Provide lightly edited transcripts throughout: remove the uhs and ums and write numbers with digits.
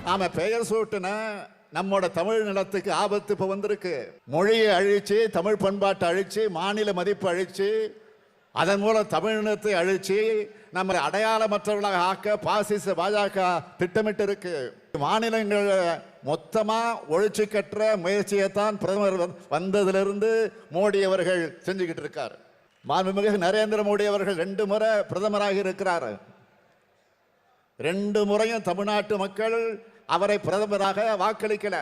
நாம பெயர் சூட்டின நம்மோட தமிழ் நிலத்துக்கு ஆபத்து இப்ப வந்திருக்கு. மொழியை அழிச்சு, தமிழ் பண்பாட்டை அழிச்சு, மாநில மதிப்பு அழிச்சு, அதன் மூலம் தமிழினத்தை அழிச்சு நம்ம அடையாளமற்றவர்களாக ஆக்க பாசிச பாஜக திட்டமிட்டு இருக்கு. மாநிலங்கள் மொத்தமா ஒழிச்சு கட்டுற முயற்சியை தான் பிரதமர் வந்ததிலிருந்து மோடி அவர்கள் செஞ்சுக்கிட்டு இருக்கார். மாண்புமிகு நரேந்திர மோடி அவர்கள் 2 முறை பிரதமராக இருக்கிறார். 2 முறையும் தமிழ்நாட்டு மக்கள் அவரை பிரதமராக வாக்களிக்கல.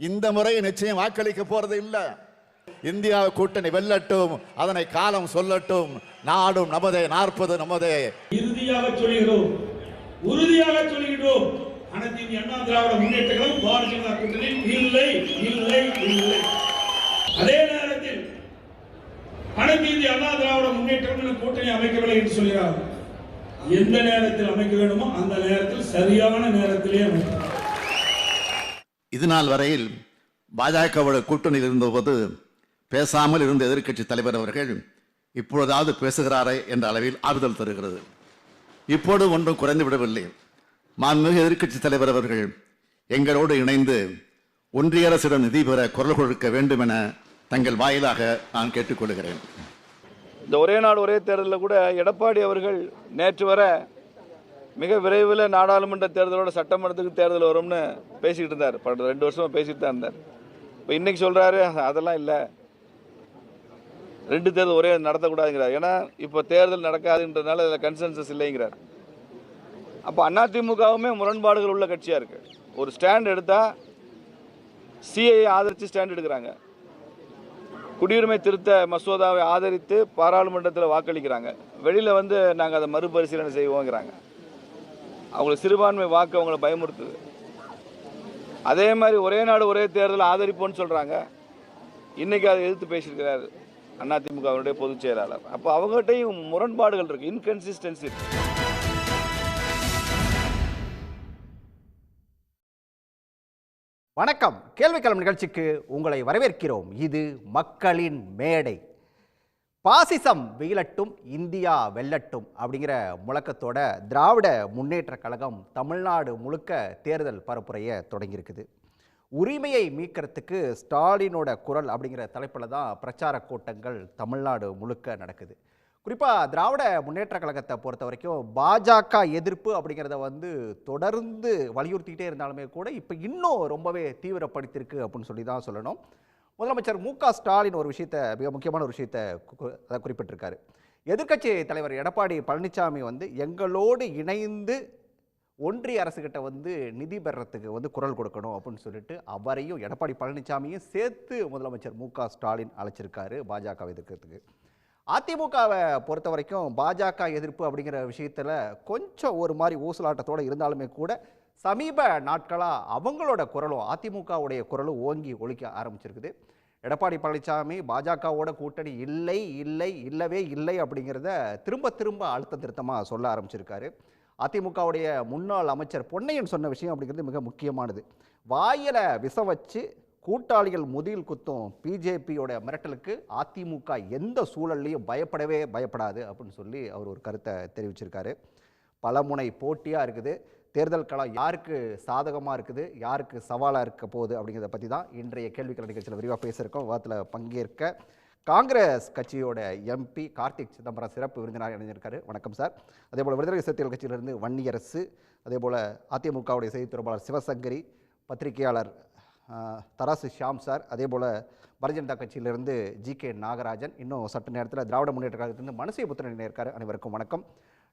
இந்த முறை நிச்சயம் வாக்களிக்க போறது இல்லை. இந்தியா கூட்டணி வெல்லட்டும், அதனை காலம் சொல்லட்டும். நாடும் நமதே, 40 நமதே. இறுதியாக சொல்கிறோம், உறுதியாக சொல்கிறோம், அனைத்து இந்திய அண்ணா திராவிட முன்னேற்ற கழகம் பாரதிய ஜனதா கூட்டணி இல்லை இல்லை இல்லை. அதே நேரத்தில் அனைத்து இந்திய அண்ணா திராவிட முன்னேற்ற கழகம் கூட்டணி அமைக்கவில்லை என்று சொல்கிறார். எந்த நேரத்தில் அமைக்க வேண்டுமோ அந்த நேரத்தில் சரியான நேரத்திலே அமைக்க. இது நாள் வரையில் பாஜகவோட கூட்டணியில் இருந்தபோது பேசாமல் இருந்த எதிர்க்கட்சி தலைவர் அவர்கள் இப்பொழுதாவது பேசுகிறாரே என்ற அளவில் ஆறுதல் தருகிறது. இப்போது ஒன்றும் குறைந்து விடவில்லை. மாண்புமிகு எதிர்க்கட்சி தலைவர் அவர்கள் எங்களோடு இணைந்து ஒன்றிய அரசிடம் நிதி பெற குரல் கொடுக்க வேண்டும் என தங்கள் வாயிலாக நான் கேட்டுக்கொள்கிறேன். இந்த ஒரே நாடு ஒரே தேர்தலில் கூட எடப்பாடி அவர்கள் நேற்று வர மிக விரைவில் நாடாளுமன்ற தேர்தலோட சட்டமன்றத்துக்கு தேர்தல் வரும்னு பேசிக்கிட்டு இருந்தார். 2 வருஷமாக பேசிட்டு தான் இருந்தார். இப்போ இன்னைக்கு சொல்கிறாரு அதெல்லாம் இல்லை, 2 தேர்தல் ஒரே நடத்தக்கூடாதுங்கிறார். ஏன்னா இப்போ தேர்தல் நடக்காதுன்றதுனால அதில் கன்சென்சஸ் இல்லைங்கிறார். அப்போ அதிமுகவுமே முரண்பாடுகள் உள்ள கட்சியாக இருக்குது. ஒரு ஸ்டாண்ட் எடுத்தால் சிஐ ஆதரித்து ஸ்டாண்ட் எடுக்கிறாங்க, குடியுரிமை திருத்த மசோதாவை ஆதரித்து பாராளுமன்றத்தில் வாக்களிக்கிறாங்க, வெளியில் வந்து நாங்கள் அதை மறுபரிசீலனை செய்வோங்கிறாங்க. அவங்களுக்கு சிறுபான்மை வாக்கு அவங்களை பயமுறுத்துது. அதே மாதிரி ஒரே நாடு ஒரே தேர்தல் ஆதரிப்போன்னு சொல்கிறாங்க. இன்றைக்கி அதை எதிர்த்து பேசியிருக்கிறார் அதிமுகவுடைய பொதுச் செயலாளர். அப்போ அவங்ககிட்டையும் முரண்பாடுகள் இருக்குது, இன்கன்சிஸ்டன்சி இருக்குது. வணக்கம். கேள்விக்களம் நிகழ்ச்சிக்கு உங்களை வரவேற்கிறோம். இது மக்களின் மேடை. பாசிசம் வீழட்டும், இந்தியா வெல்லட்டும் அப்படிங்கிற முழக்கத்தோட திராவிட முன்னேற்ற கழகம் தமிழ்நாடு முழுக்க தேர்தல் பரப்புரையை தொடங்கியிருக்குது. உரிமையை மீட்கிறதுக்கு ஸ்டாலினோட குரல் அப்படிங்கிற தலைப்பில் தான் பிரச்சார கூட்டங்கள் தமிழ்நாடு முழுக்க நடக்குது. குறிப்பாக திராவிட முன்னேற்ற கழகத்தை பொறுத்த வரைக்கும் பாஜக எதிர்ப்பு அப்படிங்கிறத தொடர்ந்து வலியுறுத்திக்கிட்டே இருந்தாலுமே கூட இப்போ இன்னும் ரொம்பவே தீவிரப்படுத்தியிருக்கு அப்படின்னு சொல்லி தான் சொல்லணும். முதலமைச்சர் மு.க.ஸ்டாலின் ஒரு விஷயத்தை, மிக முக்கியமான ஒரு விஷயத்தை குறிப்பிட்டிருக்காரு. எதிர்க்கட்சி தலைவர் எடப்பாடி பழனிசாமி எங்களோடு இணைந்து ஒன்றிய அரசுகிட்ட நிதி பெறத்துக்கு குரல் கொடுக்கணும் அப்படின்னு சொல்லிட்டு அவரையும் எடப்பாடி பழனிசாமியும் சேர்த்து முதலமைச்சர் மு.க.ஸ்டாலின் அழைச்சிருக்காரு பாஜக எதிர்க்கிறதுக்கு. அதிமுகவை பொறுத்த வரைக்கும் பாஜக எதிர்ப்பு அப்படிங்கிற விஷயத்தில் கொஞ்சம் ஒரு மாதிரி ஊசலாட்டத்தோடு இருந்தாலுமே கூட சமீப நாட்களாக அவங்களோட குரலும் அதிமுகவுடைய குரலும் ஓங்கி ஒலிக்க ஆரம்பிச்சிருக்குது. எடப்பாடி பழனிசாமி பாஜகவோட கூட்டணி இல்லை இல்லை இல்லவே இல்லை அப்படிங்கிறத திரும்ப திரும்ப அழுத்த திருத்தமாக சொல்ல ஆரம்பிச்சிருக்காரு. அதிமுகவுடைய முன்னாள் அமைச்சர் பொன்னையன் சொன்ன விஷயம் அப்படிங்கிறது மிக முக்கியமானது. வாயில விஷம் வச்சு கூட்டாளிகள் முதியில் குத்தும் பிஜேபியோட மிரட்டலுக்கு அதிமுக எந்த சூழல்லையும் பயப்படாது அப்படின்னு சொல்லி அவர் ஒரு கருத்தை தெரிவிச்சிருக்காரு. பலமுனை போட்டியாக இருக்குது. தேர்தல் களம் யாருக்கு சாதகமாக இருக்குது, யாருக்கு சவாலாக இருக்க போகுது அப்படிங்கிறத பற்றி தான் இன்றைய கேள்விக்கள நிகழ்ச்சியில் விரிவாக பேசியிருக்கோம். விவாதத்தில் பங்கேற்க காங்கிரஸ் கட்சியோட எம்பி கார்த்திக் சிதம்பரம் சிறப்பு விருந்தினர் இணைஞ்சிருக்காரு. வணக்கம் சார். அதேபோல் விடுதலை சிறுத்தைகள் கட்சியிலிருந்து வன்னியரசு, அதேபோல் அதிமுகவுடைய செய்தி தொடர்பாளர் சிவசங்கரி, பத்திரிகையாளர் தராசு ஷியாம் சார், அதே போல் பாரதிய ஜனதா கட்சியிலிருந்து ஜி.கே. நாகராஜன், இன்னும் சற்று நேரத்தில் திராவிட முன்னேற்ற கழகத்திலிருந்து மனசிய புத்திரன் இருக்கார். அனைவருக்கும் வணக்கம்.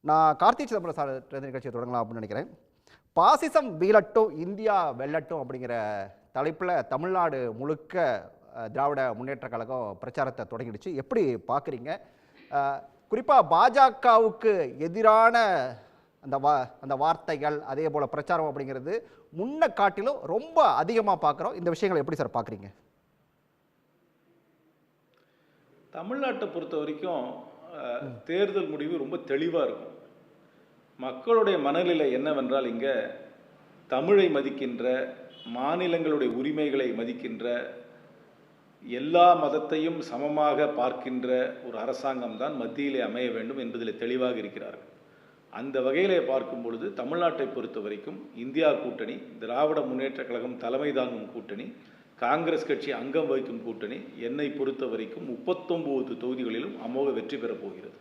நான் கார்த்திக் சிதம்பரம் சார் நிகழ்ச்சியை தொடங்கலாம் அப்படின்னு நினைக்கிறேன். பாசிசம் வீழட்டும், இந்தியா வெல்லட்டும் அப்படிங்கிற தலைப்பில் தமிழ்நாடு முழுக்க திராவிட முன்னேற்ற கழகம் பிரச்சாரத்தை தொடங்கிடுச்சு. எப்படி பார்க்குறீங்க? குறிப்பாக பாஜகவுக்கு எதிரான அந்த வார்த்தைகள், அதே போல் பிரச்சாரம் அப்படிங்கிறது முன்ன காட்டிலும் ரொம்ப அதிகமாக பார்க்குறோம். இந்த விஷயங்களை எப்படி சார் பார்க்குறீங்க? தமிழ்நாட்டை பொறுத்த வரைக்கும் தேர்தல் முடிவு ரொம்ப தெளிவாக இருக்கும். மக்களுடைய மனநிலை என்னவென்றால், இங்கே தமிழை மதிக்கின்ற, மாநிலங்களுடைய உரிமைகளை மதிக்கின்ற, எல்லா மதத்தையும் சமமாக பார்க்கின்ற ஒரு அரசாங்கம் தான் மத்தியிலே அமைய வேண்டும் என்பதில் தெளிவாக இருக்கிறார்கள். அந்த வகையிலே பார்க்கும் பொழுது தமிழ்நாட்டை பொறுத்த வரைக்கும் இந்தியா கூட்டணி, திராவிட முன்னேற்ற கழகம் தலைமை தாங்கும் கூட்டணி, காங்கிரஸ் கட்சி அங்கம் வகிக்கும் கூட்டணி என்னை பொறுத்த வரைக்கும் 39 தொகுதிகளிலும் அமோக வெற்றி பெறப் போகிறது.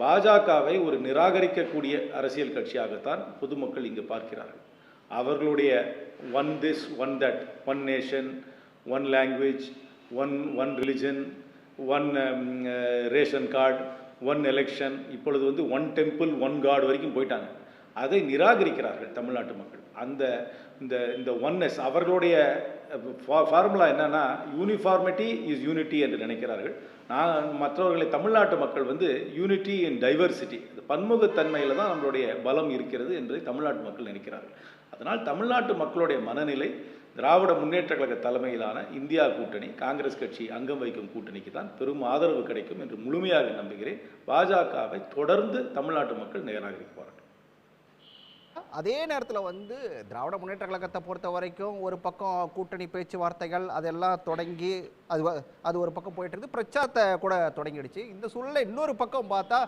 பாஜகவை ஒரு நிராகரிக்கக்கூடிய அரசியல் கட்சியாகத்தான் பொதுமக்கள் இங்கு பார்க்கிறார்கள். அவர்களுடைய one this one that, one nation, one language, one religion, one ration card, one election, இப்பொழுது வந்து ஒன் டெம்பிள் ஒன் காட் வரைக்கும் போயிட்டாங்க. அதை நிராகரிக்கிறார்கள் தமிழ்நாட்டு மக்கள். அந்த இந்த ஒன்னஸ் அவர்களுடைய ஃபார்முலா என்னன்னா, யூனிஃபார்மிட்டி இஸ் யூனிட்டி என்று நினைக்கிறார்கள். நான் மற்றவர்களை தமிழ்நாட்டு மக்கள் வந்து யூனிட்டி இன் டைவர்சிட்டி, பன்முகத்தன்மையில் தான் நம்மளுடைய பலம் இருக்கிறது என்பதை தமிழ்நாட்டு மக்கள் நினைக்கிறார்கள். அதனால் தமிழ்நாட்டு மக்களுடைய மனநிலை திராவிட முன்னேற்ற கழக தலைமையிலான இந்தியா கூட்டணி, காங்கிரஸ் கட்சி அங்கம் வகிக்கும் கூட்டணிக்கு தான் பெரும் ஆதரவு கிடைக்கும் என்று முழுமையாக நம்புகிறேன். பாஜகவை தொடர்ந்து தமிழ்நாட்டு மக்கள் நிராகரிப்பார்கள். அதே நேரத்தில் வந்து திராவிட முன்னேற்ற கழகத்தை பொறுத்த வரைக்கும் ஒரு பக்கம் கூட்டணி பேச்சுவார்த்தைகள் அதெல்லாம் தொடங்கி அது ஒரு பக்கம் போயிட்டு இருக்குது, பிரச்சாரத்தை கூட தொடங்கிடுச்சு. இந்த சூழலில் இன்னொரு பக்கம் பார்த்தா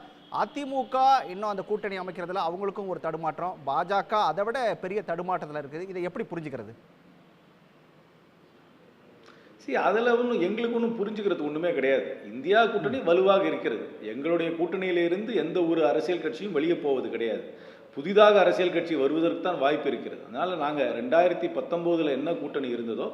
அதிமுக இன்னும் அந்த கூட்டணி அமைக்கிறதுல அவங்களுக்கும் ஒரு தடுமாற்றம், பாஜக அதை விட பெரிய தடுமாற்றத்தில் இருக்குது. இதை எப்படி புரிஞ்சுக்கிறது? அதில் ஒன்றும் எங்களுக்கு ஒன்றும் புரிஞ்சுக்கிறது ஒன்றுமே கிடையாது. இந்தியா கூட்டணி வலுவாக இருக்கிறது. எங்களுடைய கூட்டணியிலிருந்து எந்த ஒரு அரசியல் கட்சியும் வெளியே போவது கிடையாது. புதிதாக அரசியல் கட்சி வருவதற்கு தான் வாய்ப்பு இருக்கிறது. அதனால் நாங்கள் 2019 என்ன கூட்டணி இருந்ததோ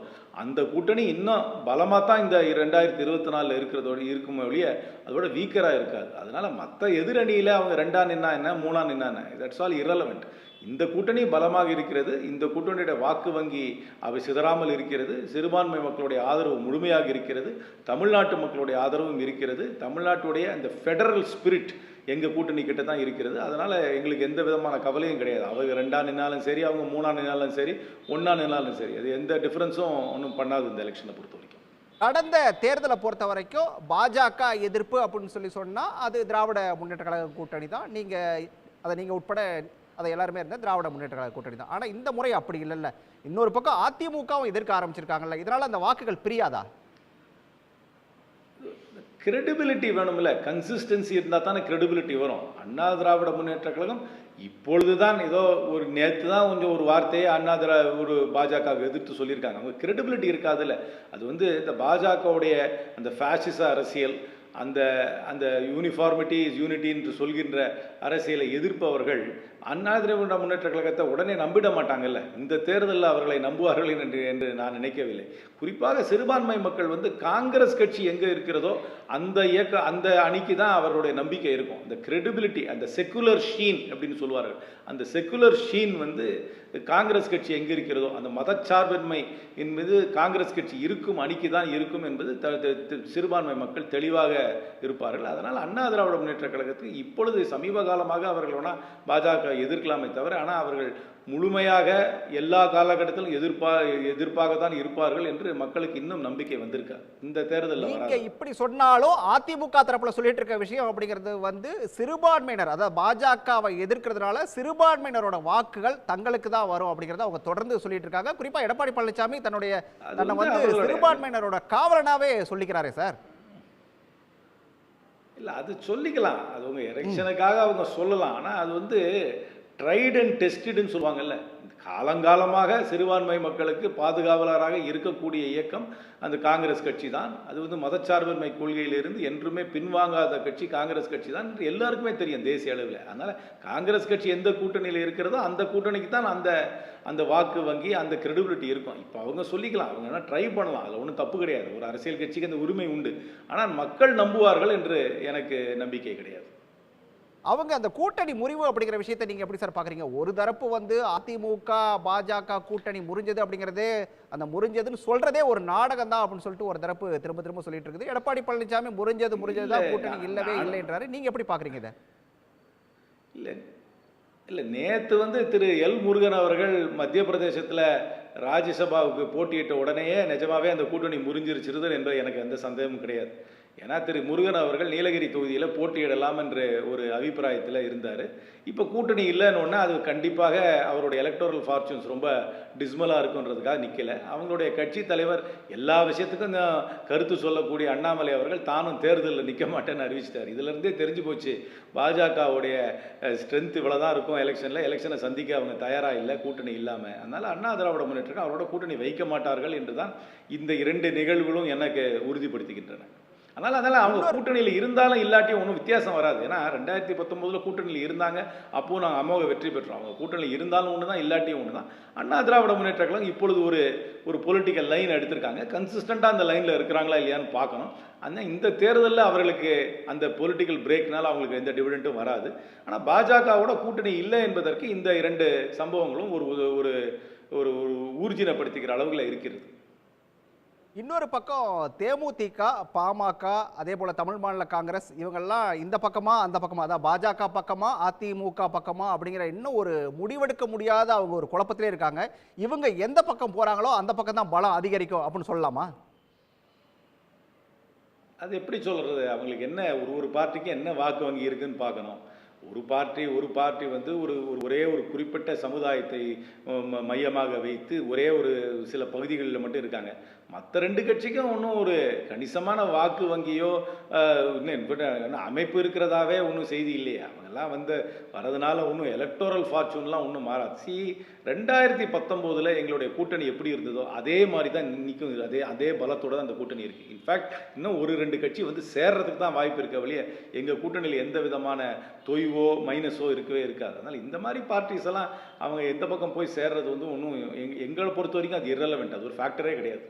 அந்த கூட்டணி இன்னும் பலமாக தான் இந்த 2024 இருக்கிறதோடு இருக்கும் வழிய அதோட வீக்கராக இருக்காது. அதனால் மற்ற எதிரணியில் அவங்க 2ஆ நின்னா என்ன, 3ஆ நின்னா என்ன, தட்ஸ் ஆல் இரலவெண்ட். இந்த கூட்டணி பலமாக இருக்கிறது. இந்த கூட்டணியுடைய வாக்கு வங்கி அவை சிதறாமல் இருக்கிறது. சிறுபான்மை மக்களுடைய ஆதரவு முழுமையாக இருக்கிறது. தமிழ்நாட்டு மக்களுடைய ஆதரவும் இருக்கிறது. தமிழ்நாட்டுடைய அந்த ஃபெடரல் ஸ்பிரிட் எங்கள் கூட்டணி கிட்ட தான் இருக்கிறது. அதனால் எங்களுக்கு எந்த விதமான கவலையும் கிடையாது. அவங்க 2ஆ நின்னாலும் சரி, அவங்க 3ஆ நின்னாலும் சரி, 1ஆ நின்னாலும் சரி, அது எந்த டிஃப்ரென்ஸும் ஒன்றும் பண்ணாது இந்த எலெக்ஷனை பொறுத்த வரைக்கும். கடந்த தேர்தலை பொறுத்த வரைக்கும் பாஜக எதிர்ப்பு அப்படின்னு சொன்னால் அது திராவிட முன்னேற்ற கழக கூட்டணி தான். நீங்கள் உட்பட அதை எல்லாருமே இருந்த திராவிட முன்னேற்ற கழக கூட்டணி தான். ஆனால் இந்த முறை அப்படி இல்லைல்ல. இன்னொரு பக்கம் அதிமுகவும் எதிர்க்க ஆரம்பிச்சிருக்காங்கல்ல, இதனால் அந்த வாக்குகள் பிரியாதா? கிரெடிபிலிட்டி வேணும்ல, கன்சிஸ்டன்சி இருந்தால் தானே கிரெடிபிலிட்டி வரும். அண்ணா திராவிட முன்னேற்ற கழகம் இப்பொழுது தான் ஏதோ ஒரு நேற்று தான் கொஞ்சம் ஒரு வார்த்தையை ஒரு பாஜக எதிர்த்து சொல்லியிருக்காங்க. அவங்க கிரெடிபிலிட்டி இருக்காதுல்ல. அது வந்து இந்த பாஜகவுடைய அந்த ஃபேசிச அரசியல், அந்த யூனிஃபார்மிட்டி இஸ் யூனிட்டி என்று சொல்கின்ற அரசியலை எதிர்ப்பவர்கள் அண்ணா திராவிட முன்னேற்ற கழகத்தை உடனே நம்பிட மாட்டாங்கல்ல. இந்த தேர்தலில் அவர்களை நம்புவார்கள் என்று நான் நினைக்கவில்லை. குறிப்பாக சிறுபான்மை மக்கள் வந்து காங்கிரஸ் கட்சி எங்கே இருக்கிறதோ அந்த அணிக்கு தான் அவர்களுடைய நம்பிக்கை இருக்கும். அந்த கிரெடிபிலிட்டி, அந்த செக்குலர் ஷீன் அப்படின்னு சொல்லுவார்கள், அந்த செக்குலர் ஷீன் வந்து காங்கிரஸ் கட்சி எங்கே இருக்கிறதோ அந்த மதச்சார்பின்மை என்பது காங்கிரஸ் கட்சி இருக்கும் அணிக்கு தான் இருக்கும் என்பது சிறுபான்மை மக்கள் தெளிவாக இருப்பார்கள். அதனால் அண்ணா திராவிட முன்னேற்ற கழகத்துக்கு இப்பொழுது சமீப காலமாக அவர்கள் வேணால் பாஜக எதிர்க்கலாமே தவிர, ஆனால் அவர்கள் முழுமையாக எல்லா காலகட்டத்திலும் எதிர்ப்பாக தான் இருப்பார்கள் என்று மக்களுக்கு இன்னும் நம்பிக்கை வந்திருக்கா இந்த தேர்தலில். நீங்க இப்படி சொன்னாலும் அதிமுக தரப்புல சொல்லிட்டு இருக்க விஷயம் அப்படிங்கிறது வந்து சிறுபான்மையினர், அதாவது பாஜகவை எதிர்க்கிறதுனால சிறுபான்மையினரோட வாக்குகள் தங்களுக்கு தான் வரும் அப்படிங்கறத அவங்க தொடர்ந்து சொல்லிட்டு இருக்காங்க. குறிப்பா எடப்பாடி பழனிசாமி தன்னை வந்து சிறுபான்மையினரோட காவலனாவே சொல்லிக்கிறாரே சார். இல்லை, அது சொல்லிக்கலாம், அது உங்க எலெக்ஷனுக்காக அவங்க சொல்லலாம். ஆனால் அது வந்து ட்ரைட் அண்ட் டெஸ்டட்னு சொல்லுவாங்கல்ல. காலங்காலமாக சிறுபான்மை மக்களுக்கு பாதுகாவலராக இருக்கக்கூடிய இயக்கம் அந்த காங்கிரஸ் கட்சி தான். அது வந்து மதச்சார்பின்மை கொள்கையிலிருந்து என்றுமே பின்வாங்காத கட்சி காங்கிரஸ் கட்சி தான் என்று எல்லாருக்குமே தெரியும் தேசிய அளவில். அதனால் காங்கிரஸ் கட்சி எந்த கூட்டணியில் இருக்கிறதோ அந்த கூட்டணிக்கு தான் அந்த வாக்கு வங்கி, அந்த கிரெடிபிலிட்டி இருக்கும். இப்போ அவங்க சொல்லிக்கலாம், அவங்க வேணால் ட்ரை பண்ணலாம், அதில் ஒன்றும் தப்பு கிடையாது. ஒரு அரசியல் கட்சிக்கு அந்த உரிமை உண்டு. ஆனால் மக்கள் நம்புவார்கள் என்று எனக்கு நம்பிக்கை கிடையாது. அவங்க அந்த கூட்டணி முறிவு அப்படிங்கிற விஷயத்தை நீங்க எப்படி சார் பாக்குறீங்க? ஒரு தரப்பு வந்து அதிமுக பாஜக கூட்டணி முறிஞ்சது அப்படிங்கிறதே, அந்த முறிஞ்சதுன்னு சொல்றதே ஒரு நாடகம் தான் அப்படின்னு சொல்லிட்டு ஒரு தரப்பு திரும்ப திரும்ப சொல்லிட்டு இருக்குது. எடப்பாடி பழனிசாமி முறிஞ்சதுதான் கூட்டணி இல்லவே இல்லைன்றாரு. நீங்க எப்படி பாக்குறீங்க இதை? இல்லை, நேற்று வந்து திரு எல் முருகன் அவர்கள் மத்திய பிரதேசத்தில் ராஜ்யசபாவுக்கு போட்டியிட்ட உடனேயே நிஜமாவே அந்த கூட்டணி முறிஞ்சிருச்சிருது என்பது எனக்கு எந்த சந்தேகமும் கிடையாது. ஏன்னா திரு முருகன் அவர்கள் நீலகிரி தொகுதியில் போட்டியிடலாம் என்ற ஒரு அபிப்பிராயத்தில் இருந்தார். இப்போ கூட்டணி இல்லைன்னு அது கண்டிப்பாக அவருடைய எலக்டோரல் ஃபார்ச்சூன்ஸ் ரொம்ப டிஸ்மலாக இருக்குன்றதுக்காக நிற்கலை. அவங்களுடைய கட்சி தலைவர் எல்லா விஷயத்துக்கும் கருத்து சொல்லக்கூடிய அண்ணாமலை அவர்கள் தானும் தேர்தலில் நிற்க மாட்டேன்னு அறிவிச்சிட்டார். இதிலிருந்தே தெரிஞ்சு போச்சு பாஜகவுடைய ஸ்ட்ரென்த் இவ்வளோ தான் இருக்கும் எலெக்ஷனை சந்திக்க அவங்க தயாராக இல்லை கூட்டணி இல்லாமல். அதனால் அண்ணா திராவிட முன்னேற்ற அவரோட கூட்டணி வைக்க மாட்டார்கள் என்று தான் இந்த 2 நிகழ்வுகளும் எனக்கு உறுதிப்படுத்துகின்றன. அதனால் அவங்க கூட்டணியில் இருந்தாலும் இல்லாட்டியும் ஒன்றும் வித்தியாசம் வராது. ஏன்னா 2019 கூட்டணியில் இருந்தாங்க, அப்போது நாங்கள் அமோக வெற்றி பெற்றோம். அவங்க கூட்டணியில் இருந்தாலும் ஒன்று தான், இல்லாட்டியும் ஒன்று தான். அண்ணா திராவிட முன்னேற்ற கழகம் இப்பொழுது ஒரு பொலிட்டிக்கல் லைன் எடுத்திருக்காங்க. கன்சிஸ்டண்ட்டாக அந்த லைனில் இருக்கிறாங்களா இல்லையான்னு பார்க்கணும். ஆனால் இந்த தேர்தலில் அவர்களுக்கு அந்த பொலிட்டிக்கல் பிரேக்னால அவங்களுக்கு எந்த டிவிடெண்ட்டும் வராது. ஆனால் பாஜகவோட கூட்டணி இல்லை என்பதற்கு இந்த 2 சம்பவங்களும் ஒரு ஒரு ஊர்ஜினப்படுத்திக்கிற அளவுகளில் இருக்கிறது. இன்னொரு பக்கம் தேமுதிக, பாமக, அதே போல தமிழ் மாநில காங்கிரஸ் இவங்கெல்லாம் இந்த பக்கமா அந்த பக்கமா, அதாவது பாஜக பக்கமா அதிமுக பக்கமா அப்படிங்கிற இன்னும் ஒரு முடிவெடுக்க முடியாத அவங்க ஒரு குழப்பத்திலே இருக்காங்க. இவங்க எந்த பக்கம் போறாங்களோ அந்த பக்கம் தான் பலம் அதிகரிக்கும் அப்படின்னு சொல்லலாமா? அது எப்படி சொல்கிறது? அவங்களுக்கு என்ன ஒரு பார்ட்டிக்கு என்ன வாக்கு வங்கி இருக்குன்னு பார்க்கணும். ஒரு பார்ட்டி வந்து ஒரே ஒரு குறிப்பிட்ட சமுதாயத்தை மையமாக வைத்து ஒரே ஒரு சில பகுதிகளில் மட்டும் இருக்காங்க. மற்ற 2 கட்சிக்கும் ஒன்றும் ஒரு கணிசமான வாக்கு வங்கியோ அமைப்பு இருக்கிறதாவே ஒன்றும் செய்தி இல்லையே. அவங்கெல்லாம் வரதுனால ஒன்றும் எலக்டோரல் ஃபார்ச்சூன்லாம் ஒன்றும் மாறாது. 2019 எங்களுடைய கூட்டணி எப்படி இருந்ததோ அதே மாதிரி தான் இன்னைக்கும் அதே பலத்தோட தான் அந்த கூட்டணி இருக்குது. இன்ஃபேக்ட் இன்னும் 1-2 கட்சி சேர்றதுக்கு தான் வாய்ப்பு இருக்க வழியே எங்கள் கூட்டணியில் எந்த விதமான தொய்வோ மைனஸோ இருக்கவே இருக்காது. அதனால் இந்த மாதிரி பார்ட்டிஸ் எல்லாம் அவங்க எந்த பக்கம் போய் சேர்றது ஒன்றும் எங்களை பொறுத்த வரைக்கும் அது இரலவெண்ட், அது ஒரு ஃபேக்டரே கிடையாது.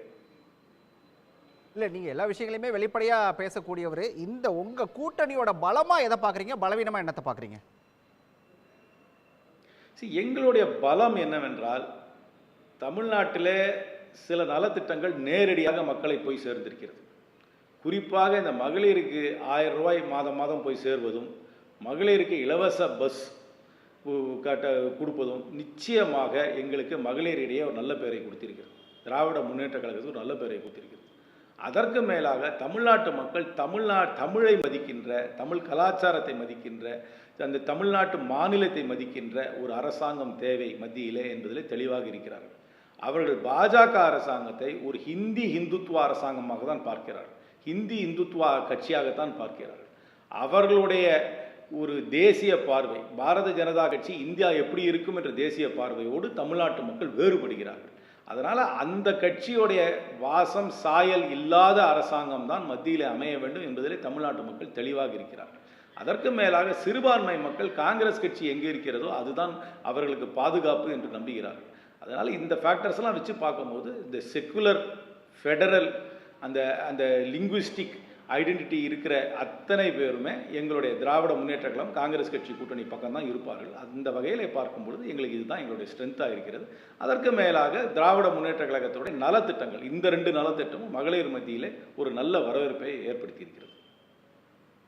இல்லை, நீங்கள் எல்லா விஷயங்களையுமே வெளிப்படையாக பேசக்கூடியவர். இந்த உங்கள் கூட்டணியோட பலமாக எதை பார்க்குறீங்க, பலவீனமாக என்னத்தை பார்க்குறீங்க? எங்களுடைய பலம் என்னவென்றால் தமிழ்நாட்டிலே சில நலத்திட்டங்கள் நேரடியாக மக்களை போய் சேர்ந்திருக்கிறது. குறிப்பாக இந்த மகளிருக்கு 1000 ரூபாய் மாதம் போய் சேர்வதும், மகளிருக்கு இலவச பஸ் கொடுப்பதும் நிச்சயமாக எங்களுக்கு மகளிரிடையே ஒரு நல்ல பெயரை கொடுத்திருக்கிறது. திராவிட முன்னேற்ற கழகத்துக்கு ஒரு நல்ல பெயரை கொடுத்திருக்கிறது. அதற்கு மேலாக தமிழ்நாட்டு மக்கள் தமிழை மதிக்கின்ற, தமிழ் கலாச்சாரத்தை மதிக்கின்ற, அந்த தமிழ்நாட்டு மாநிலத்தை மதிக்கின்ற ஒரு அரசாங்கம் தேவை மத்தியிலே என்பதில் தெளிவாக இருக்கிறார்கள். அவர்கள் பாஜக அரசாங்கத்தை ஒரு இந்துத்துவ அரசாங்கமாக தான் பார்க்கிறார்கள், இந்துத்துவ கட்சியாகத்தான் பார்க்கிறார்கள். அவர்களுடைய ஒரு தேசிய பார்வை, பாரதிய ஜனதா கட்சி இந்தியா எப்படி இருக்கும் என்ற தேசிய பார்வையோடு தமிழ்நாட்டு மக்கள் வேறுபடுகிறார்கள். அதனால் அந்த கட்சியுடைய வாசம் சாயல் இல்லாத அரசாங்கம் தான் மத்தியில் அமைய வேண்டும் என்பதிலே தமிழ்நாட்டு மக்கள் தெளிவாக இருக்கிறார்கள். அதற்கு மேலாக சிறுபான்மை மக்கள் காங்கிரஸ் கட்சி எங்கே இருக்கிறதோ அதுதான் அவர்களுக்கு பாதுகாப்பு என்று நம்புகிறார்கள். அதனால் இந்த ஃபேக்டர்ஸ்லாம் வச்சு பார்க்கும்போது இந்த செக்குலர் ஃபெடரல் அந்த லிங்குவிஸ்டிக் ஐடென்டிட்டி இருக்கிற அத்தனை பேருமே எங்களுடைய திராவிட முன்னேற்ற கழகம் காங்கிரஸ் கட்சி கூட்டணி பக்கம் தான் இருப்பார்கள். அந்த வகையில் பார்க்கும்பொழுது எங்களுக்கு இதுதான் எங்களுடைய ஸ்ட்ரென்த்தாக இருக்கிறது. அதற்கு மேலாக திராவிட முன்னேற்ற கழகத்தோடைய நலத்திட்டங்கள், இந்த 2 நலத்திட்டமும் மகளிர் மத்தியிலே ஒரு நல்ல வரவேற்பை ஏற்படுத்தி இருக்கிறது.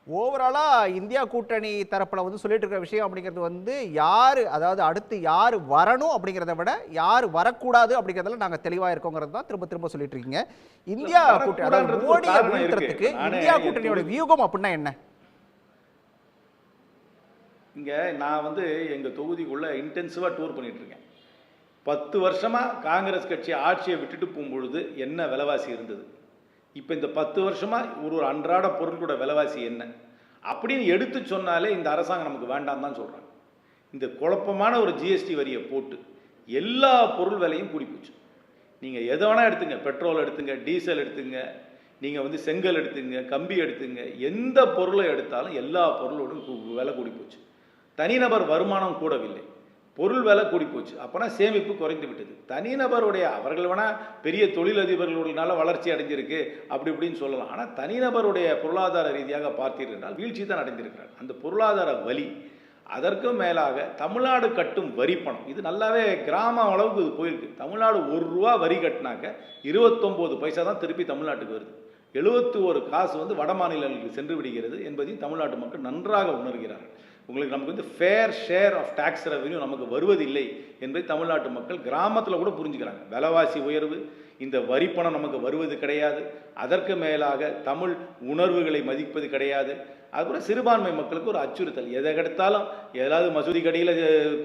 ஓவராலாக இந்தியா கூட்டணி தரப்பில் சொல்லிட்டு இருக்கிற விஷயம் அப்படிங்கிறது யார், அதாவது அடுத்து யார் வரணும் அப்படிங்கிறத விட யார் வரக்கூடாது அப்படிங்கிறதுல நாங்கள் தெளிவாக இருக்கோங்கிறது தான் திரும்ப சொல்லிட்டு இருக்கீங்க. இந்தியா கூட்டணி, அதாவது மோடியை வீழ்த்துறதுக்கு இந்தியா கூட்டணியோட வியூகம் அப்படின்னா என்ன? இங்கே நான் எங்கள் தொகுதிக்குள்ளே இன்டென்சிவாக டூர் பண்ணிட்டு இருக்கேன். 10 வருஷமாக காங்கிரஸ் கட்சி ஆட்சியை விட்டுட்டு போகும்பொழுது என்ன விலைவாசி இருந்தது, இப்போ இந்த 10 வருஷமாக ஒரு அன்றாட பொருட்களோட விலைவாசி என்ன அப்படின்னு எடுத்து சொன்னாலே இந்த அரசாங்கம் நமக்கு வேண்டாம் தான் சொல்கிறாங்க. இந்த குழப்பமான ஒரு ஜிஎஸ்டி வரியை போட்டு எல்லா பொருள் விலையும் கூடி போச்சு. நீங்கள் எதை வேணால் எடுத்துங்க, பெட்ரோல் எடுத்துங்க, டீசல் எடுத்துங்க, நீங்கள் செங்கல் எடுத்துங்க, கம்பி எடுத்துங்க, எந்த பொருளை எடுத்தாலும் எல்லா பொருளோடும் விலை கூடி போச்சு. தனிநபர் வருமானம் கூடவில்லை, பொருள் விலை கூடி போச்சு. அப்போனா சேமிப்பு குறைந்து விட்டது. தனிநபருடைய, அவர்கள் வேணால் பெரிய தொழிலதிபர்களுடைய வளர்ச்சி அடைஞ்சிருக்கு அப்படி இப்படின்னு சொல்லலாம். ஆனால் தனிநபருடைய பொருளாதார ரீதியாக பார்த்தீர்கள் என்றால் வீழ்ச்சி தான் அடைந்திருக்கிறார். அந்த பொருளாதார வலி, அதற்கும் மேலாக தமிழ்நாடு கட்டும் வரி பணம், இது நல்லாவே கிராம அளவுக்கு இது போயிருக்கு. தமிழ்நாடு 1 ரூபா வரி கட்டினாக்க 29 பைசா தான் திருப்பி தமிழ்நாட்டுக்கு வருது. 71 காசு வட மாநிலங்களுக்கு சென்று விடுகிறது என்பதையும் தமிழ்நாட்டு மக்கள் நன்றாக உணர்கிறார்கள். உங்களுக்கு நமக்கு fair share of tax revenue நமக்கு வருவதில்லை என்பதை தமிழ்நாட்டு மக்கள் கிராமத்தில் கூட புரிஞ்சுக்கிறாங்க. விலைவாசி உயர்வு, இந்த வரிப்பணம் நமக்கு வருவது கிடையாது. அதற்கு மேலாக தமிழ் உணர்வுகளை மதிப்பது கிடையாது. அதுபோல் சிறுபான்மை மக்களுக்கு ஒரு அச்சுறுத்தல். எதை எடுத்தாலும் ஏதாவது மசூதி கடையில்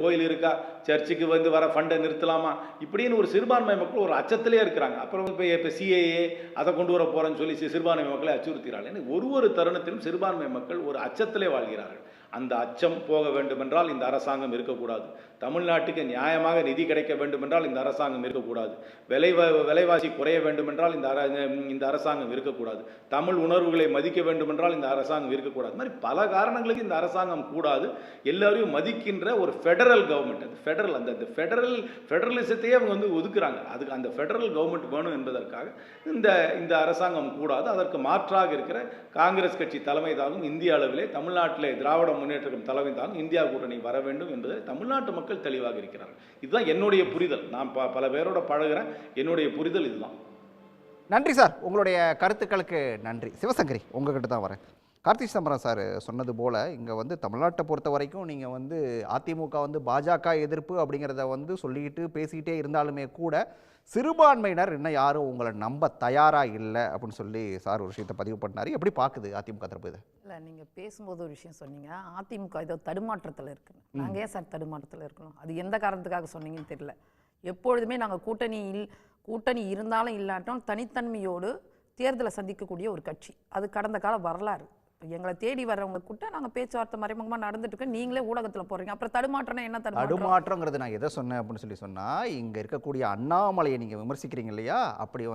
கோயில் இருக்கா, சர்ச்சுக்கு வர ஃபண்டை நிறுத்தலாமா, இப்படின்னு ஒரு சிறுபான்மை மக்கள் ஒரு அச்சத்திலே இருக்கிறாங்க. அப்புறம் இப்போ சிஏஏ அதை கொண்டு வர போகிறேன்னு சொல்லி சிறுபான்மை மக்களை அச்சுறுத்துகிறார்கள். ஒரு தருணத்திலும் சிறுபான்மை மக்கள் ஒரு அச்சத்திலே வாழ்கிறார்கள். அந்த அச்சம் போக வேண்டுமென்றால் இந்த அரசாங்கம் இருக்கக்கூடாது. தமிழ்நாட்டுக்கு நியாயமாக நிதி கிடைக்க வேண்டுமென்றால் இந்த அரசாங்கம் இருக்கக்கூடாது. விலைவாசி குறைய வேண்டுமென்றால் இந்த அரசாங்கம் இருக்கக்கூடாது. தமிழ் உணர்வுகளை மதிக்க வேண்டுமென்றால் இந்த அரசாங்கம் இருக்கக்கூடாது. மாதிரி பல காரணங்களுக்கு இந்த அரசாங்கம் கூடாது. எல்லாரையும் மதிக்கின்ற ஒரு ஃபெடரல் கவர்மெண்ட், அந்த ஃபெடரலிசத்தையே அவங்க ஒதுக்குறாங்க. அதுக்கு அந்த ஃபெடரல் கவர்மெண்ட் வேணும் என்பதற்காக இந்த அரசாங்கம் கூடாது. அதற்கு மாற்றாக இருக்கிற காங்கிரஸ் கட்சி தலைமை தாங்கும் இந்திய அளவிலே தமிழ்நாட்டிலே திராவிட முன்னேற்றம் தலைமை தாங்கும் இந்தியா கூட்டணி வர வேண்டும் என்பதை தமிழ்நாட்டு மக்கள் தெளிவாக இருக்கிறார்கள். இதுதான் என்னுடைய புரிதல். நான் பல பேரோட பழகிறேன். என்னுடைய புரிதல் இதுதான். நன்றி சார், உங்களுடைய கருத்துக்களுக்கு நன்றி. சிவசங்கரி, உங்ககிட்ட தான் வரேன். கார்த்தி சிதம்பரம் சார் சொன்னது போல் இங்கே தமிழ்நாட்டை பொறுத்த வரைக்கும் நீங்கள் அதிமுக பாஜக எதிர்ப்பு அப்படிங்கிறத சொல்லிக்கிட்டு பேசிக்கிட்டே இருந்தாலுமே கூட சிறுபான்மையினர் இன்னும் யாரும் உங்களை நம்ப தயாராக இல்லை அப்படின்னு சொல்லி சார் ஒரு விஷயத்தை பதிவு பண்ணார். எப்படி பார்க்குது அதிமுக தரப்பு இதை? இல்லை, நீங்கள் பேசும்போது ஒரு விஷயம் சொன்னீங்க, அதிமுக ஏதோ தடுமாற்றத்தில் இருக்குன்னு. நாங்கள் ஏன் சார் தடுமாற்றத்தில் இருக்கணும்? அது எந்த காரணத்துக்காக சொன்னீங்கன்னு தெரியல. எப்பொழுதுமே நாங்கள் கூட்டணி இருந்தாலும் இல்லாட்டும் தனித்தன்மையோடு தேர்தலை சந்திக்கக்கூடிய ஒரு கட்சி. அது கடந்த கால வரலாறு. எங்களை தேடி வர்றவங்க கூட்ட நாங்கள் பேச்சுவார்த்தை மறைமுகமாக நடந்துட்டு இருக்கோம். நீங்களே ஊடகத்தில் போடுறீங்க. அப்புறம் தடுமாற்றம் என்ன? தடுமாற்றங்கிறது நான் எதை சொன்னேன் அப்படின்னு சொல்லி சொன்னால், இங்கே இருக்கக்கூடிய அண்ணாமலையை நீங்கள் விமர்சிக்கிறீங்க இல்லையா, அப்படி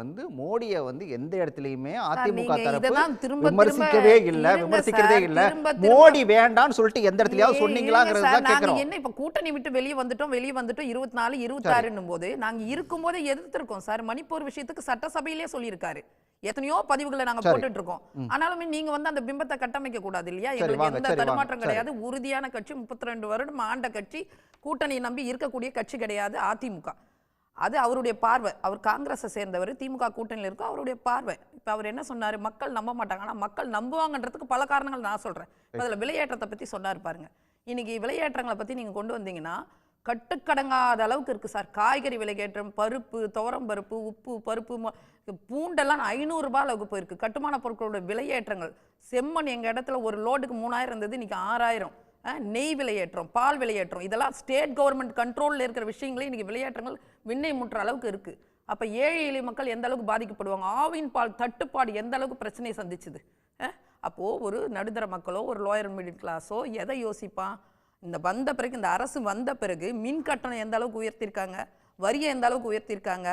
மோடியை எந்த இடத்துலையுமே அதிமுக தரப்பு விமர்சிக்கவே இல்லை, விமர்சிக்கிறதே இல்லை. மோடி வேண்டான்னு சொல்லிட்டு எந்த இடத்துலயாவது சொன்னீங்களாங்கிறது தான் கேட்குறோம். என்ன இப்போ கூட்டணி விட்டு வெளியே வந்துட்டோம் 24, 26 போது நாங்கள் இருக்கும்போதே எதிர்த்திருக்கோம் சார். மணிப்பூர் விஷயத்துக்கு சட்டசபையிலே சொல்லியிருக்காரு. எத்தனையோ பதிவுகளை நாங்க போட்டுட்டு இருக்கோம். ஆனாலுமே நீங்க அந்த பிம்பத்தை கட்டமைக்க கூடாது இல்லையா? எங்களுக்கு எந்த தடுமாற்றம் கிடையாது. உறுதியான கட்சி, 32 வருடம் ஆண்ட கட்சி, கூட்டணி நம்பி இருக்கக்கூடிய கட்சி கிடையாது அதிமுக. அது அவருடைய பார்வை. அவர் காங்கிரஸை சேர்ந்தவர், திமுக கூட்டணியில் இருக்கும், அவருடைய பார்வை. இப்ப அவர் என்ன சொன்னாரு? மக்கள் நம்ப மாட்டாங்க. ஆனா மக்கள் நம்புவாங்கன்றதுக்கு பல காரணங்கள் நான் சொல்றேன். அதுல விலையேற்றத்தை பத்தி சொன்னாரு பாருங்க. இன்னைக்கு விலையேற்றங்களை பத்தி நீங்க கொண்டு வந்தீங்கன்னா கட்டுக்கடங்காத அளவுக்கு இருக்கு சார். காய்கறி விலையேற்றம், பருப்பு, துவரம் பருப்பு, உப்பு, பருப்பு, பூண்டெல்லாம் 500 ரூபாய் அளவுக்கு போயிருக்கு. கட்டுமான பொருட்களோட விலையேற்றங்கள், செம்மண் எங்க இடத்துல ஒரு லோடுக்கு 3000 இருந்தது, இன்னைக்கு 6000. நெய் விலையேற்றம், பால் விலையேற்றம், இதெல்லாம் ஸ்டேட் கவர்மெண்ட் கண்ட்ரோல்ல இருக்கிற விஷயங்களே இன்னைக்கு விலையேற்றங்கள் விண்ணை முற்ற அளவுக்கு இருக்கு. அப்ப ஏழை எளிய மக்கள் எந்த அளவுக்கு பாதிக்கப்படுவாங்க? ஆவின் பால் தட்டுப்பாடு எந்த அளவுக்கு பிரச்சனையை சந்திச்சுது? அப்போ ஒரு நடுத்தர மக்களோ ஒரு லோயர் மிடில் கிளாஸோ எதை யோசிப்பான்? இந்த வந்த பிறகு, இந்த அரசு வந்த பிறகு மின் கட்டணம் எந்த அளவுக்கு உயர்த்திருக்காங்க, வரியை எந்த அளவுக்கு உயர்த்திருக்காங்க,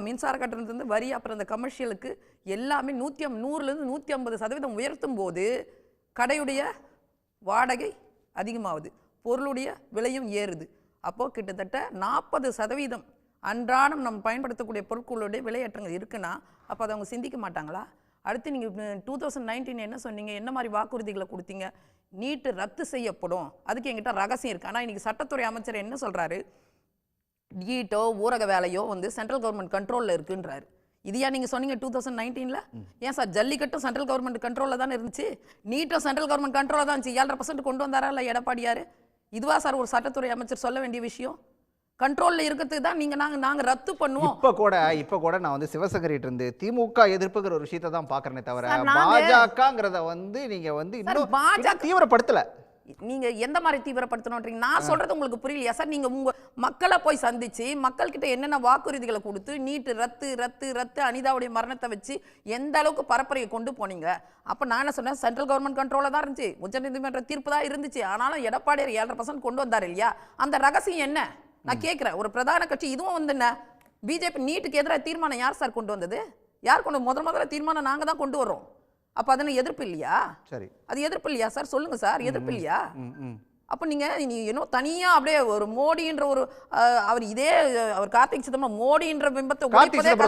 மின்சார கட்டணத்துலேருந்து வரி, அப்புறம் இந்த கமர்ஷியலுக்கு எல்லாமே 100லேருந்து 150% உயர்த்தும் போது கடையுடைய வாடகை அதிகமாகுது, பொருளுடைய விலையும் ஏறுது. அப்போது கிட்டத்தட்ட 40% அன்றாடம் நம்ம பயன்படுத்தக்கூடிய பொருட்களுடைய விலையேற்றங்கள் இருக்குன்னா அப்போ அதை அவங்க சிந்திக்க மாட்டாங்களா? அடுத்து நீங்கள் 2019 என்ன சொன்னீங்க? என்ன மாதிரி வாக்குறுதிகளை கொடுத்தீங்க? நீட்டு ரத்து செய்யப்படும். அதுக்கு எங்கிட்ட ரகசியம் இருக்கு. ஆனால் இன்னைக்கு சட்டத்துறை அமைச்சர் என்ன சொல்றாரு? நீட்டோ ஊரக வேலையோ சென்ட்ரல் கவர்மெண்ட் கண்ட்ரோலில் இருக்குன்றாரு. இதையா நீங்கள் சொன்னீங்க 2019? ஏன் சார் ஜல்லிக்கட்டும் சென்ட்ரல் கவர்மெண்ட் கண்ட்ரோலில் தானே இருந்துச்சு, நீட்டும் சென்ட்ரல் கவர்மெண்ட் கண்ட்ரோலில் தான் இருந்துச்சு. 7.5% கொண்டு வந்தாரா இல்லை எடப்பாடியார்? இதுவா சார் ஒரு சட்டத்துறை அமைச்சர் சொல்ல வேண்டிய விஷயம்? கண்ட்ரோல்ல இருக்கிறதுக்கு தான் நாங்க ரத்து பண்ணுவோம். இப்ப கூட நான் சிவசங்கரிட்ட இருந்து திமுக எதிர்ப்புங்கிற ஒரு விஷயத்தை தான் பாக்குறேனே தவிர பாஜகங்கிறத நீங்க இன்னும் தீவிரப்படுத்தல. நீங்க எந்த மாதிரி தீவிரப்படுத்தணும்ன்றீங்க? நான் சொல்றது உங்களுக்கு புரியலையா சார்? நீங்க உங்க மக்களை போய் சந்திச்சு மக்கள் கிட்ட என்னென்ன வாக்குறுதிகளை கொடுத்து நீட்டு ரத்து ரத்து ரத்து அனிதாவுடைய மரணத்தை வச்சு எந்த அளவுக்கு பரப்புரையை கொண்டு போனீங்க? அப்ப நான் என்ன சொன்னேன்? சென்ட்ரல் கவர்மெண்ட் கண்ட்ரோல தான் இருந்துச்சு, உச்சநீதிமன்ற தீர்ப்பு தான் இருந்துச்சு. ஆனாலும் எடப்பாடியார் 7.5% கொண்டு வந்தார் இல்லையா? அந்த ரகசியம் என்ன நான் கேட்கிறேன். ஒரு பிரதான கட்சி இதுவும் என்ன பிஜேபி நீட்டுக்கு எதிராக தீர்மானம் யார் சார் கொண்டு வந்தது? யார் கொண்டு முதல்ல தீர்மானம் நாங்க தான் கொண்டு வரோம். அப்ப அதன எதிர்ப்பு இல்லையா? சரி, அது எதிர்ப்பு இல்லையா சார்? சொல்லுங்க சார், எதிர்ப்பு இல்லையா? அப்போ நீங்க இன்னும் தனியா அப்படியே ஒரு மோடின்ற ஒரு அவர் இதே அவர் கார்த்திக் சிதம்பரம் மோடின்ற பிம்பத்தை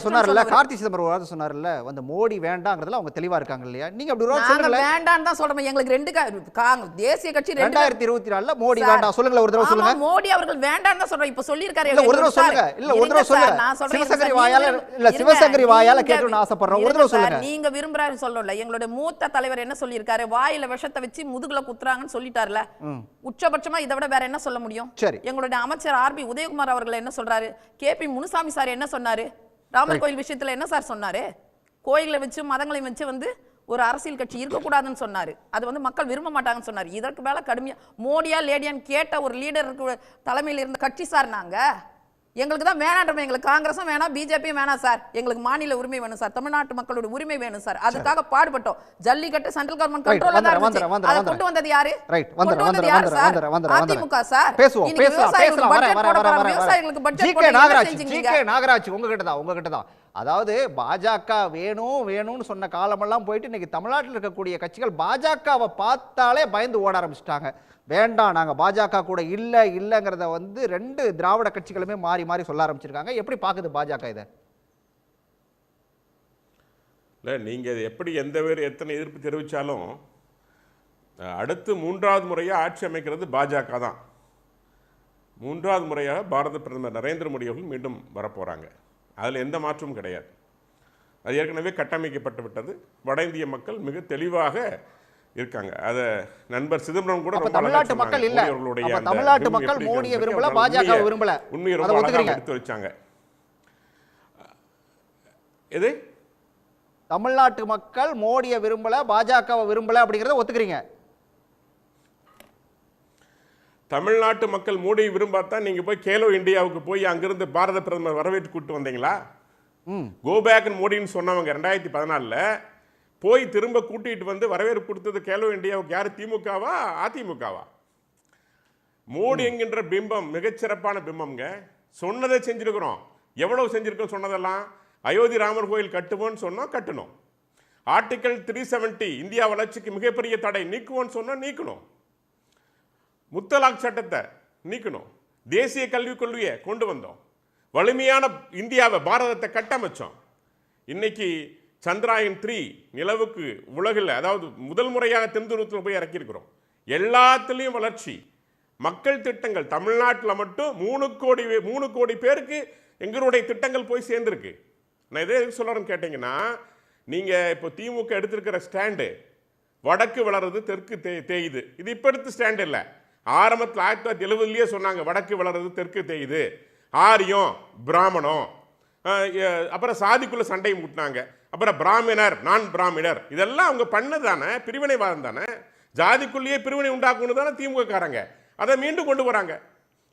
சொன்னார்ல, கார்த்திக் சிதம்பரம் ஒரு சொன்னார்ல, அந்த மோடி வேண்டாங்கிறதுல அவங்க தெளிவா இருக்காங்க இல்லையா? நீங்க அப்படி ஒரு சொல்லுங்க. வேண்டான்னு தான் சொல்றேன். எங்களுக்கு ரெண்டு தேசிய கட்சி 2024ல மோடி வேண்டாம் சொல்லுங்க. ஒரு தடவை சொல்லுங்க. மோடி அவர்கள் வேண்டான்னு தான் சொல்றேன். இப்ப சொல்லி இருக்காரு. ஒரு தடவை சொல்லுங்க. இல்ல ஒரு தடவை சொல்லுங்க. சிவசங்கரி வாயால இல்ல சிவசங்கரி வாயால கேட்கணும்னு ஆசைப்படுறேன். ஒரு தடவை சொல்லுங்க. நீங்க விரும்பறாரு சொல்லல. எங்களுடைய மூத்த தலைவர் என்ன சொல்லி இருக்காரு? வாயில விஷத்தை வச்சு முதுகுல குத்துறாங்கன்னு சொல்லிட்டார்ல. உச்சபட்சமா இதை விட வேற என்ன சொல்ல முடியும்? எங்களுடைய அமைச்சர் ஆர்பி உதயகுமார் அவர்கள் என்ன சொல்றாரு? கேபி முனுசாமி சார் என்ன சொன்னாரு? ராமர் கோயில் விஷயத்துல என்ன சார் சொன்னாரு? கோயிலை வச்சு மதங்களை வச்சு வந்து ஒரு அரசியல் கட்சி இருக்கக்கூடாதுன்னு சொன்னாரு. அது வந்து மக்கள் விரும்ப மாட்டாங்கன்னு சொன்னாரு. இதற்கு மேல கடுமையா மோடியா லேடியான்னு கேட்ட ஒரு லீடருக்கு தலைமையில் இருந்த கட்சி சார் நாங்க. எங்களுக்கு தான் வேணான்றமே, எங்களுக்கு காங்கிரஸும் வேணாம், பிஜேபியும் வேணாம் சார். எங்களுக்கு மாநில உரிமை வேணும் சார், தமிழ்நாட்டு மக்களோட உரிமை வேணும் சார். அதுக்காக பாடுபட்டோம். ஜல்லிக்கட்டு சென்ட்ரல் கவர்மெண்ட் கண்ட்ரோல்ல தான் இருந்துச்சு. அதை கொண்டு வந்தது யாரு? அதிமுக சார். நாகராஜ் உங்ககிட்ட தான். அதாவது பாஜக வேணும் வேணும்னு சொன்ன காலமெல்லாம் போயிட்டு இன்னைக்கு தமிழ்நாட்டில் இருக்கக்கூடிய கட்சிகள் பாஜகவை பார்த்தாலே பயந்து ஓட ஆரம்பிச்சிட்டாங்க. வேண்டாம், நாங்கள் பாஜக கூட இல்லைங்கிறத வந்து 2 திராவிட கட்சிகளுமே மாறி மாறி சொல்ல ஆரம்பிச்சிருக்காங்க. எப்படி பார்க்குது பாஜக இதை? இல்லை, நீங்கள் எப்படி எந்த பேர் எத்தனை எதிர்ப்பு தெரிவித்தாலும் அடுத்து 3வது முறையாக ஆட்சி அமைக்கிறது பாஜக தான். 3வது முறையாக பாரத பிரதமர் நரேந்திர மோடி அவர்கள் மீண்டும் வரப்போகிறாங்க. அதில் எந்த மாற்றமும் கிடையாது. அது ஏற்கனவே கட்டமைக்கப்பட்டு விட்டது. வட இந்திய மக்கள் மிக தெளிவாக இருக்காங்க. அதை நண்பர் சிதம்பரம் கூட தமிழ்நாட்டு மக்கள் இல்ல, தமிழ்நாட்டு மக்கள் மோடியை விரும்பல, பாஜக விரும்பல, உண்மையை ரொம்ப அழகாக எடுத்து வச்சாங்க. எது தமிழ்நாட்டு மக்கள் மோடியை விரும்பல, பாஜகவை விரும்பல அப்படிங்கறத ஒத்துக்கிறீங்க? தமிழ்நாட்டு மக்கள் மோடியை விரும்பாதான் நீங்க போய் கேலோ இந்தியாவுக்கு போய் அங்கிருந்து பாரத பிரதமர் வரவேற்று கூட்டு வந்தீங்களா? கோ பேக் மோடின்னு சொன்னவங்க 2014 போய் திரும்ப கூட்டிட்டு வந்து வரவேற்பு கொடுத்தது கேலோ இந்தியாவுக்கு யாரு? திமுகவா அதிமுகவா? மோடி என்கின்ற பிம்பம் மிகச்சிறப்பான பிம்பம்ங்க. சொன்னதை செஞ்சிருக்கிறோம். எவ்வளவு செஞ்சிருக்கோம்? சொன்னதெல்லாம் அயோத்தி ராமர் கோயில் கட்டுவோன்னு சொன்னோம், கட்டணும். ஆர்டிகல் 370 இந்தியா வளர்ச்சிக்கு மிகப்பெரிய தடை நீக்குவோன்னு சொன்னோம், நீக்கணும். முத்தலாக் சட்டத்தை நீக்கணும். தேசிய கல்விக் கொள்கையை கொண்டு வந்தோம். வலிமையான இந்தியாவை பாரதத்தை கட்டமைச்சோம். இன்னைக்கு சந்திராயன் 3 நிலவுக்கு உலகில், அதாவது முதல் முறையாக தென்துருவத்தில் போய் இறக்கியிருக்கிறோம். எல்லாத்துலேயும் வளர்ச்சி. மக்கள் திட்டங்கள் தமிழ்நாட்டில் மட்டும் 3 கோடி பேருக்கு எங்களுடைய திட்டங்கள் போய் சேர்ந்துருக்கு. நான் எதை எதுக்கு சொல்கிறேன்னு கேட்டிங்கன்னா, நீங்கள் இப்போ திமுக எடுத்திருக்கிற ஸ்டாண்டு வடக்கு வளருது தெற்கு தேயுது. இது இப்போ எடுத்த ஸ்டாண்டு இல்லை. ஆரம்பத்தில் 1970 சொன்னாங்க வடக்கு வளருது தெற்கு தேயுது. ஆரியம் பிராமணம், அப்புறம் சாதிக்குள்ள சண்டை முட்டினாங்க. அப்புறம் பிராமணர் நான் பிராமணர், இதெல்லாம் அவங்க பண்ணது தானே, பிரிவினைவாதம் தானே. ஜாதிக்குள்ளேயே பிரிவினை உண்டாக்கணும் தானே திமுக காரங்க. அதை மீண்டும் கொண்டு வராங்க.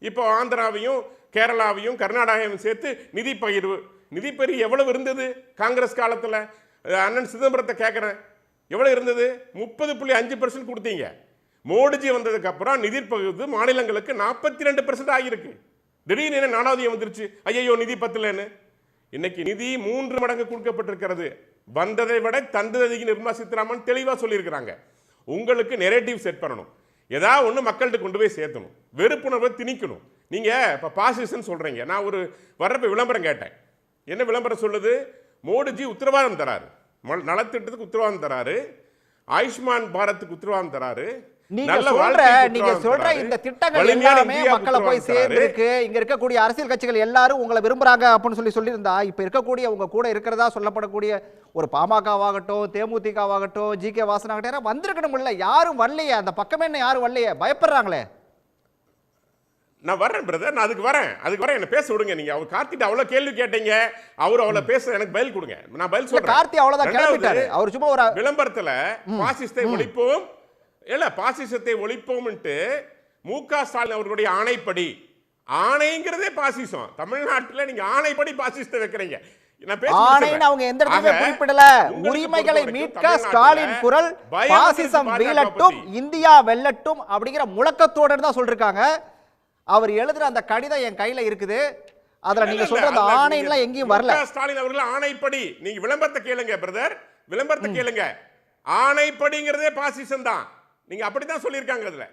இப்போ ஆந்திராவையும் கேரளாவையும் கர்நாடகாவையும் சேர்த்து நிதி பகிர்வு. நிதி பகிர்வு எவ்வளவு இருந்தது காங்கிரஸ் காலத்தில்? அண்ணன் சிதம்பரத்தை கேட்குறேன், எவ்வளோ இருந்தது? 30.5% கொடுத்தீங்க. மோடிஜி வந்ததுக்கு அப்புறம் நிதி பகிர்வு மாநிலங்களுக்கு 42% ஆகியிருக்கு. திடீர்னு என்ன 4வது வந்துருச்சு, ஐயோ நிதி பத்தலன்னு. இன்னைக்கு நிதி 3 மடங்கு கொடுக்கப்பட்டிருக்கிறது. வந்ததை விட தந்தது அதிகம். நிர்மலா சீதாராமன் தெளிவாக சொல்லியிருக்கிறாங்க. உங்களுக்கு நெரேட்டிவ் செட் பண்ணணும். ஏதாவது ஒன்று மக்கள்கிட்ட கொண்டு போய் சேர்த்தணும். வெறுப்புணர்வை திணிக்கணும். நீங்கள் இப்போ பாசிசன் சொல்கிறீங்க. நான் ஒரு வர்றப்ப விளம்பரம் கேட்டேன். என்ன விளம்பரம் சொல்லுது? மோடிஜி உத்தரவாதம் தராரு, நலத்திட்டத்துக்கு உத்தரவாதம் தராரு, ஆயுஷ்மான் பாரத்துக்கு உத்தரவாதம் தராரு. நீங்க சொல்ற இந்த திட்டங்கள் எல்லாமே மக்களை போய் சேர்ந்திருக்கு. இங்க இருக்கக்கூடிய அரசியல் கட்சிகள் எல்லாரும் உங்களை விரும்புறாங்க அப்படின்னு சொல்லியிருந்தா, இப்ப இருக்கக்கூடிய உங்க கூட இருக்கிறதா சொல்லப்படக்கூடிய ஒரு பாமகவாகட்டும், தேமுதிகவாகட்டும், ஜி.கே. வாசனாகட்டும் வந்திருக்கணும் இல்ல? யாரும் வரலையே. அந்த பக்கமே என்ன யாரும் வரலையே, பயப்படுறாங்களே. நான் வரேன் பிரதர், நான் அதுக்கு வரேன் என்ன பேச விடுங்க. நீங்க அவர் கார்த்திட்ட அவ்வளவு கேள்வி கேட்டீங்க, அவர் அவ்வளவு பேச எனக்கு பதில் கொடுங்க. நான் பதில் சொல்றேன். கார்த்தி அவ்வளவுதான் கிளம்பிட்டாரு. அவர் சும்மா ஒரு விளம்பரத்துல பாசிசத்தை ஒழிப்போம் இல்ல பாசிசத்தை ஒழிப்போம்ட்டு மு.க. ஸ்டாலின் அவர்களுடைய ஆணைப்படி, ஆணைங்கிறதே பாசிசம். தமிழ்நாட்டில் நீங்க ஆணைப்படி பாசிசத்தை வைக்கிறீங்க. அவங்க எந்த இடத்துல குறிப்பிடல. உரிமைகளை மீட்க ஸ்டாலின் குரல், பாசிசம் வீழட்டும், இந்தியா வெல்லட்டும் அப்படிங்கிற முழக்கத்தோட தான் சொல்லிருக்காங்க. அவர் எழுதுற அந்த கடிதம் என் கையில இருக்குது. அதுல நீங்க சொல்ற அந்த ஆணைலாம் எங்கேயும் வரல. ஸ்டாலின் அவர்கள் ஆணைப்படி, நீங்க விளம்பரத்தை கேளுங்க பிரதர், விளம்பரத்தை கேளுங்க. ஆணைப்படிங்கிறதே பாசிசம் தான். நீங்க அப்படித்தான் சொல்லியிருக்காங்க. அதுல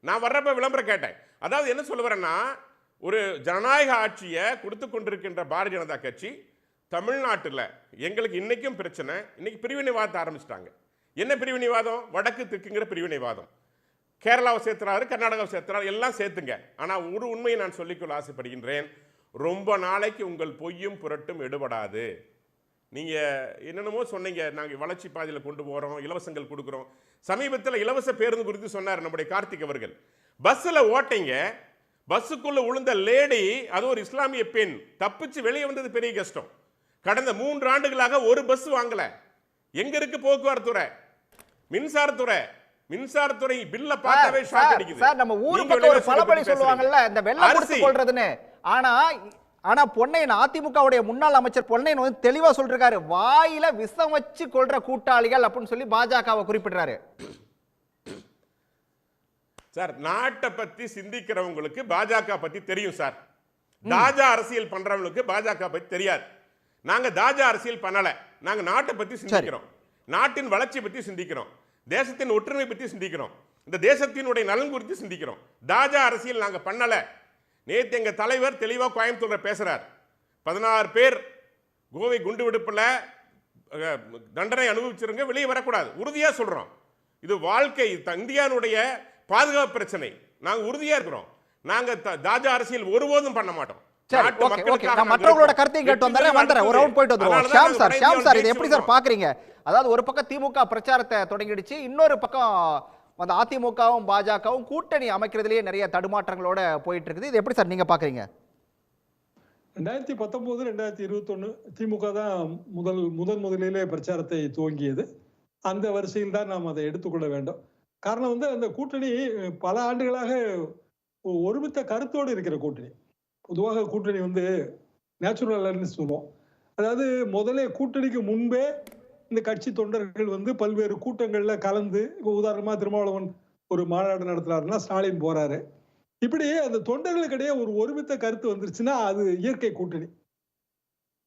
நான் வர்றப்ப விளம்பரம் கேட்டேன். அதாவது என்ன சொல்ல வரேன்னா, ஒரு ஜனநாயக ஆட்சியை கொடுத்து கொண்டிருக்கின்ற பாரதிய ஜனதா கட்சி தமிழ்நாட்டில் எங்களுக்கு இன்னைக்கும் பிரச்சனை. இன்னைக்கு பிரிவினைவாதத்தை ஆரம்பிச்சிட்டாங்க. என்ன பிரிவினைவாதம்? வடக்கு தெற்குங்கிற பிரிவினைவாதம். கேரளாவை சேர்த்துறாரு, கர்நாடகாவை சேர்த்துறாரு, எல்லாம் சேர்த்துங்க. ஆனால் ஒரு உண்மையை நான் சொல்லிக்கொள்ள ஆசைப்படுகின்றேன். ரொம்ப நாளைக்கு உங்கள் பொய்யும் புரட்டும் எடுபடாது. நீங்கள் என்னென்னமோ சொன்னீங்க, நாங்கள் வளர்ச்சி பாதையில் கொண்டு போகிறோம், இலவசங்கள் கொடுக்குறோம். சமீபத்தில் இலவச பேருந்து குறித்து சொன்னார் நம்முடைய கார்த்திக் அவர்கள். பஸ்ஸில் ஓட்டிங்க, பஸ்ஸுக்குள்ளே விழுந்த லேடி, அது ஒரு இஸ்லாமிய பெண், தப்பிச்சு வெளியே வந்தது பெரிய கஷ்டம். கடந்த 3 ஆண்டுகளாக ஒரு பஸ் வாங்கல. எங்க இருக்கு போக்குவரத்து துறை, மின்சாரத்துறை பில்ல பார்த்தாவே ஷாக் அடிக்குது. சார் நம்ம ஊர் பக்கம் ஒரு பழமொழி சொல்லுவாங்கல்ல, இந்த வெள்ளம் கொடுத்து கொள்றதுன்னு. ஆனா பொன்னையன், அதிமுகவுடைய முன்னாள் அமைச்சர் பொன்னையன் வந்து தெளிவா சொல்றாரு, வாயில விஷம் வச்சு கொள்ற கூட்டாளிகள் அப்படின்னு சொல்லி பாஜகவை குறிப்பிடுறாரு. சார், நாட்டை பத்தி சிந்திக்கிறவங்களுக்கு பாஜக பத்தி தெரியும் சார். தாஜா அரசியல் பண்றவங்களுக்கு பாஜக பத்தி தெரியாது. நாங்க தாஜா அரசியல் பண்ணல. நாங்க நாட்டை பத்தி சிந்திக்கிறோம், நாட்டின் வளர்ச்சி பத்தி சிந்திக்கிறோம், தேசத்தின் ஒற்றுமை பத்தி சிந்திக்கிறோம், இந்த தேசத்தினுடைய நலன் குறித்து சிந்திக்கிறோம். தாஜா அரசியல் நாங்க பண்ணல. நேற்று எங்க தலைவர் தெளிவா கோயம்புத்தூர்ல பேசுறார். 16 பேர் கோவை குண்டு வெடிப்புல தண்டனை அனுபவிச்சிருங்க, வெளியே வரக்கூடாது. உறுதியா சொல்றோம். இது வாழ்க்கை, இந்தியாவுடைய பாதுகாப்பு பிரச்சனை. நாங்க உறுதியா இருக்கிறோம். நாங்க தாஜா அரசியல் ஒருபோதும் பண்ண மாட்டோம். மற்றவங்களோட கருத்தை கேட்டு வந்துறேன். ஒரு ரவுண்ட் போயிட்டு வந்துருவோம். ஷியாம் சார், இது எப்படி சார் பாக்குறீங்க? அதாவது ஒரு பக்கம் திமுக பிரச்சாரத்தை தொடங்கிடுச்சு, இன்னொரு பக்கம் அந்த அதிமுகவும் பாஜகவும் கூட்டணி அமைக்கிறதுலயே நிறைய தடுமாற்றங்களோட போயிட்டு இருக்குது. இது எப்படி சார் நீங்க பாக்குறீங்க? 2019, 2021 திமுக தான் முதலிலே பிரச்சாரத்தை துவங்கியது. அந்த வரிசையில் தான் நாம் அதை எடுத்துக்கொள்ள வேண்டும். காரணம் வந்து அந்த கூட்டணி பல ஆண்டுகளாக ஒருமித்த கருத்தோடு இருக்கிற கூட்டணி. பொதுவாக கூட்டணி வந்து நேச்சுரல் அலையன்ஸ் சொல்லுவோம். அதாவது முதலே கூட்டணிக்கு முன்பே இந்த கட்சி தொண்டர்கள் வந்து பல்வேறு கூட்டங்கள்ல கலந்து, இப்போ உதாரணமா திருமாவளவன் ஒரு மாநாடு நடத்துறாருன்னா ஸ்டாலின் போறாரு. இப்படி அந்த தொண்டர்களுக்கிடையே ஒரு ஒருமித்த கருத்து வந்துருச்சுன்னா அது இயற்கை கூட்டணி.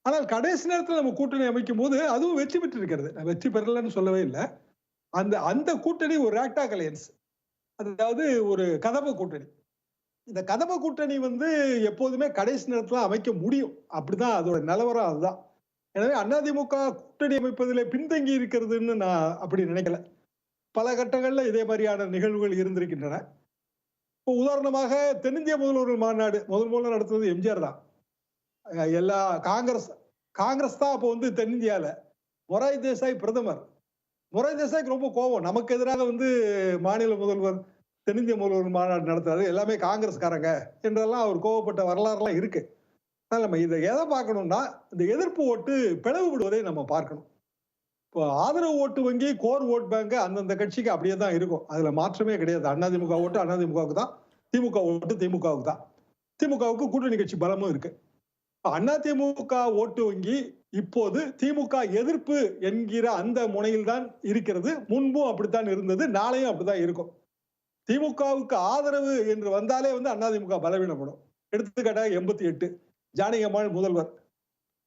ஆனால் கடைசி நேரத்தில் நம்ம கூட்டணி அமைக்கும் போது அதுவும் வெற்றி பெற்று இருக்கிறது. வெற்றி பெறலன்னு சொல்லவே இல்லை. அந்த கூட்டணி ஒரு ராக்டாக் அலையன்ஸ், அதாவது ஒரு கதம்ப கூட்டணி. இந்த கதம்ப கூட்டணி வந்து எப்போதுமே கடைசி நேரத்தில் அமைக்க முடியும். அப்படிதான் அதோட நிலவரம். அதுதான். எனவே அதிமுக கூட்டணி அமைப்பதிலே பின்தங்கி இருக்கிறதுன்னு நான் அப்படி நினைக்கல. பல கட்டங்கள்ல இதே மாதிரியான நிகழ்வுகள் இருந்திருக்கின்றன. இப்போ உதாரணமாக தென்னிந்திய முதல்வர்கள் மாநாடு முதல்ல நடத்துறது எம்ஜிஆர் தான். எல்லா காங்கிரஸ் தான் அப்போ வந்து தென்னிந்தியால. மொரார்ஜி தேசாய் பிரதமர். மொரார்ஜி தேசாய்க்கு ரொம்ப கோபம். நமக்கு எதிராக வந்து மாநில முதல்வர் தென்னிந்திய முதல்வர் மாநாடு நடத்துறாரு, எல்லாமே காங்கிரஸ்காரங்க என்றெல்லாம் அவர் கோவப்பட்ட வரலாறுலாம் இருக்கு. அதனால நம்ம இதை எதை பார்க்கணும்னா, இந்த எதிர்ப்பு ஓட்டு பிளவு விடுவதை நம்ம பார்க்கணும். இப்போ ஆதரவு ஓட்டு வங்கி, கோர் ஓட் பேங்க் அந்தந்த கட்சிக்கு அப்படியே தான் இருக்கும். அதுல மாற்றமே கிடையாது. அதிமுக ஓட்டு அதிமுகவுக்கு தான், திமுக ஓட்டு திமுகவுக்கு தான். திமுகவுக்கு கூட்டணி கட்சி பலமும் இருக்கு. அதிமுக ஓட்டு வங்கி இப்போது திமுக எதிர்ப்பு என்கிற அந்த முனையில் தான் இருக்கிறது. முன்பும் அப்படித்தான் இருந்தது, நாளையும் அப்படித்தான் இருக்கும். திமுகவுக்கு ஆதரவு என்று வந்தாலே வந்து அதிமுக பலவீனப்படும். எடுத்துக்காட்டாக 88 ஜானகி அம்மாள் முதல்வர்,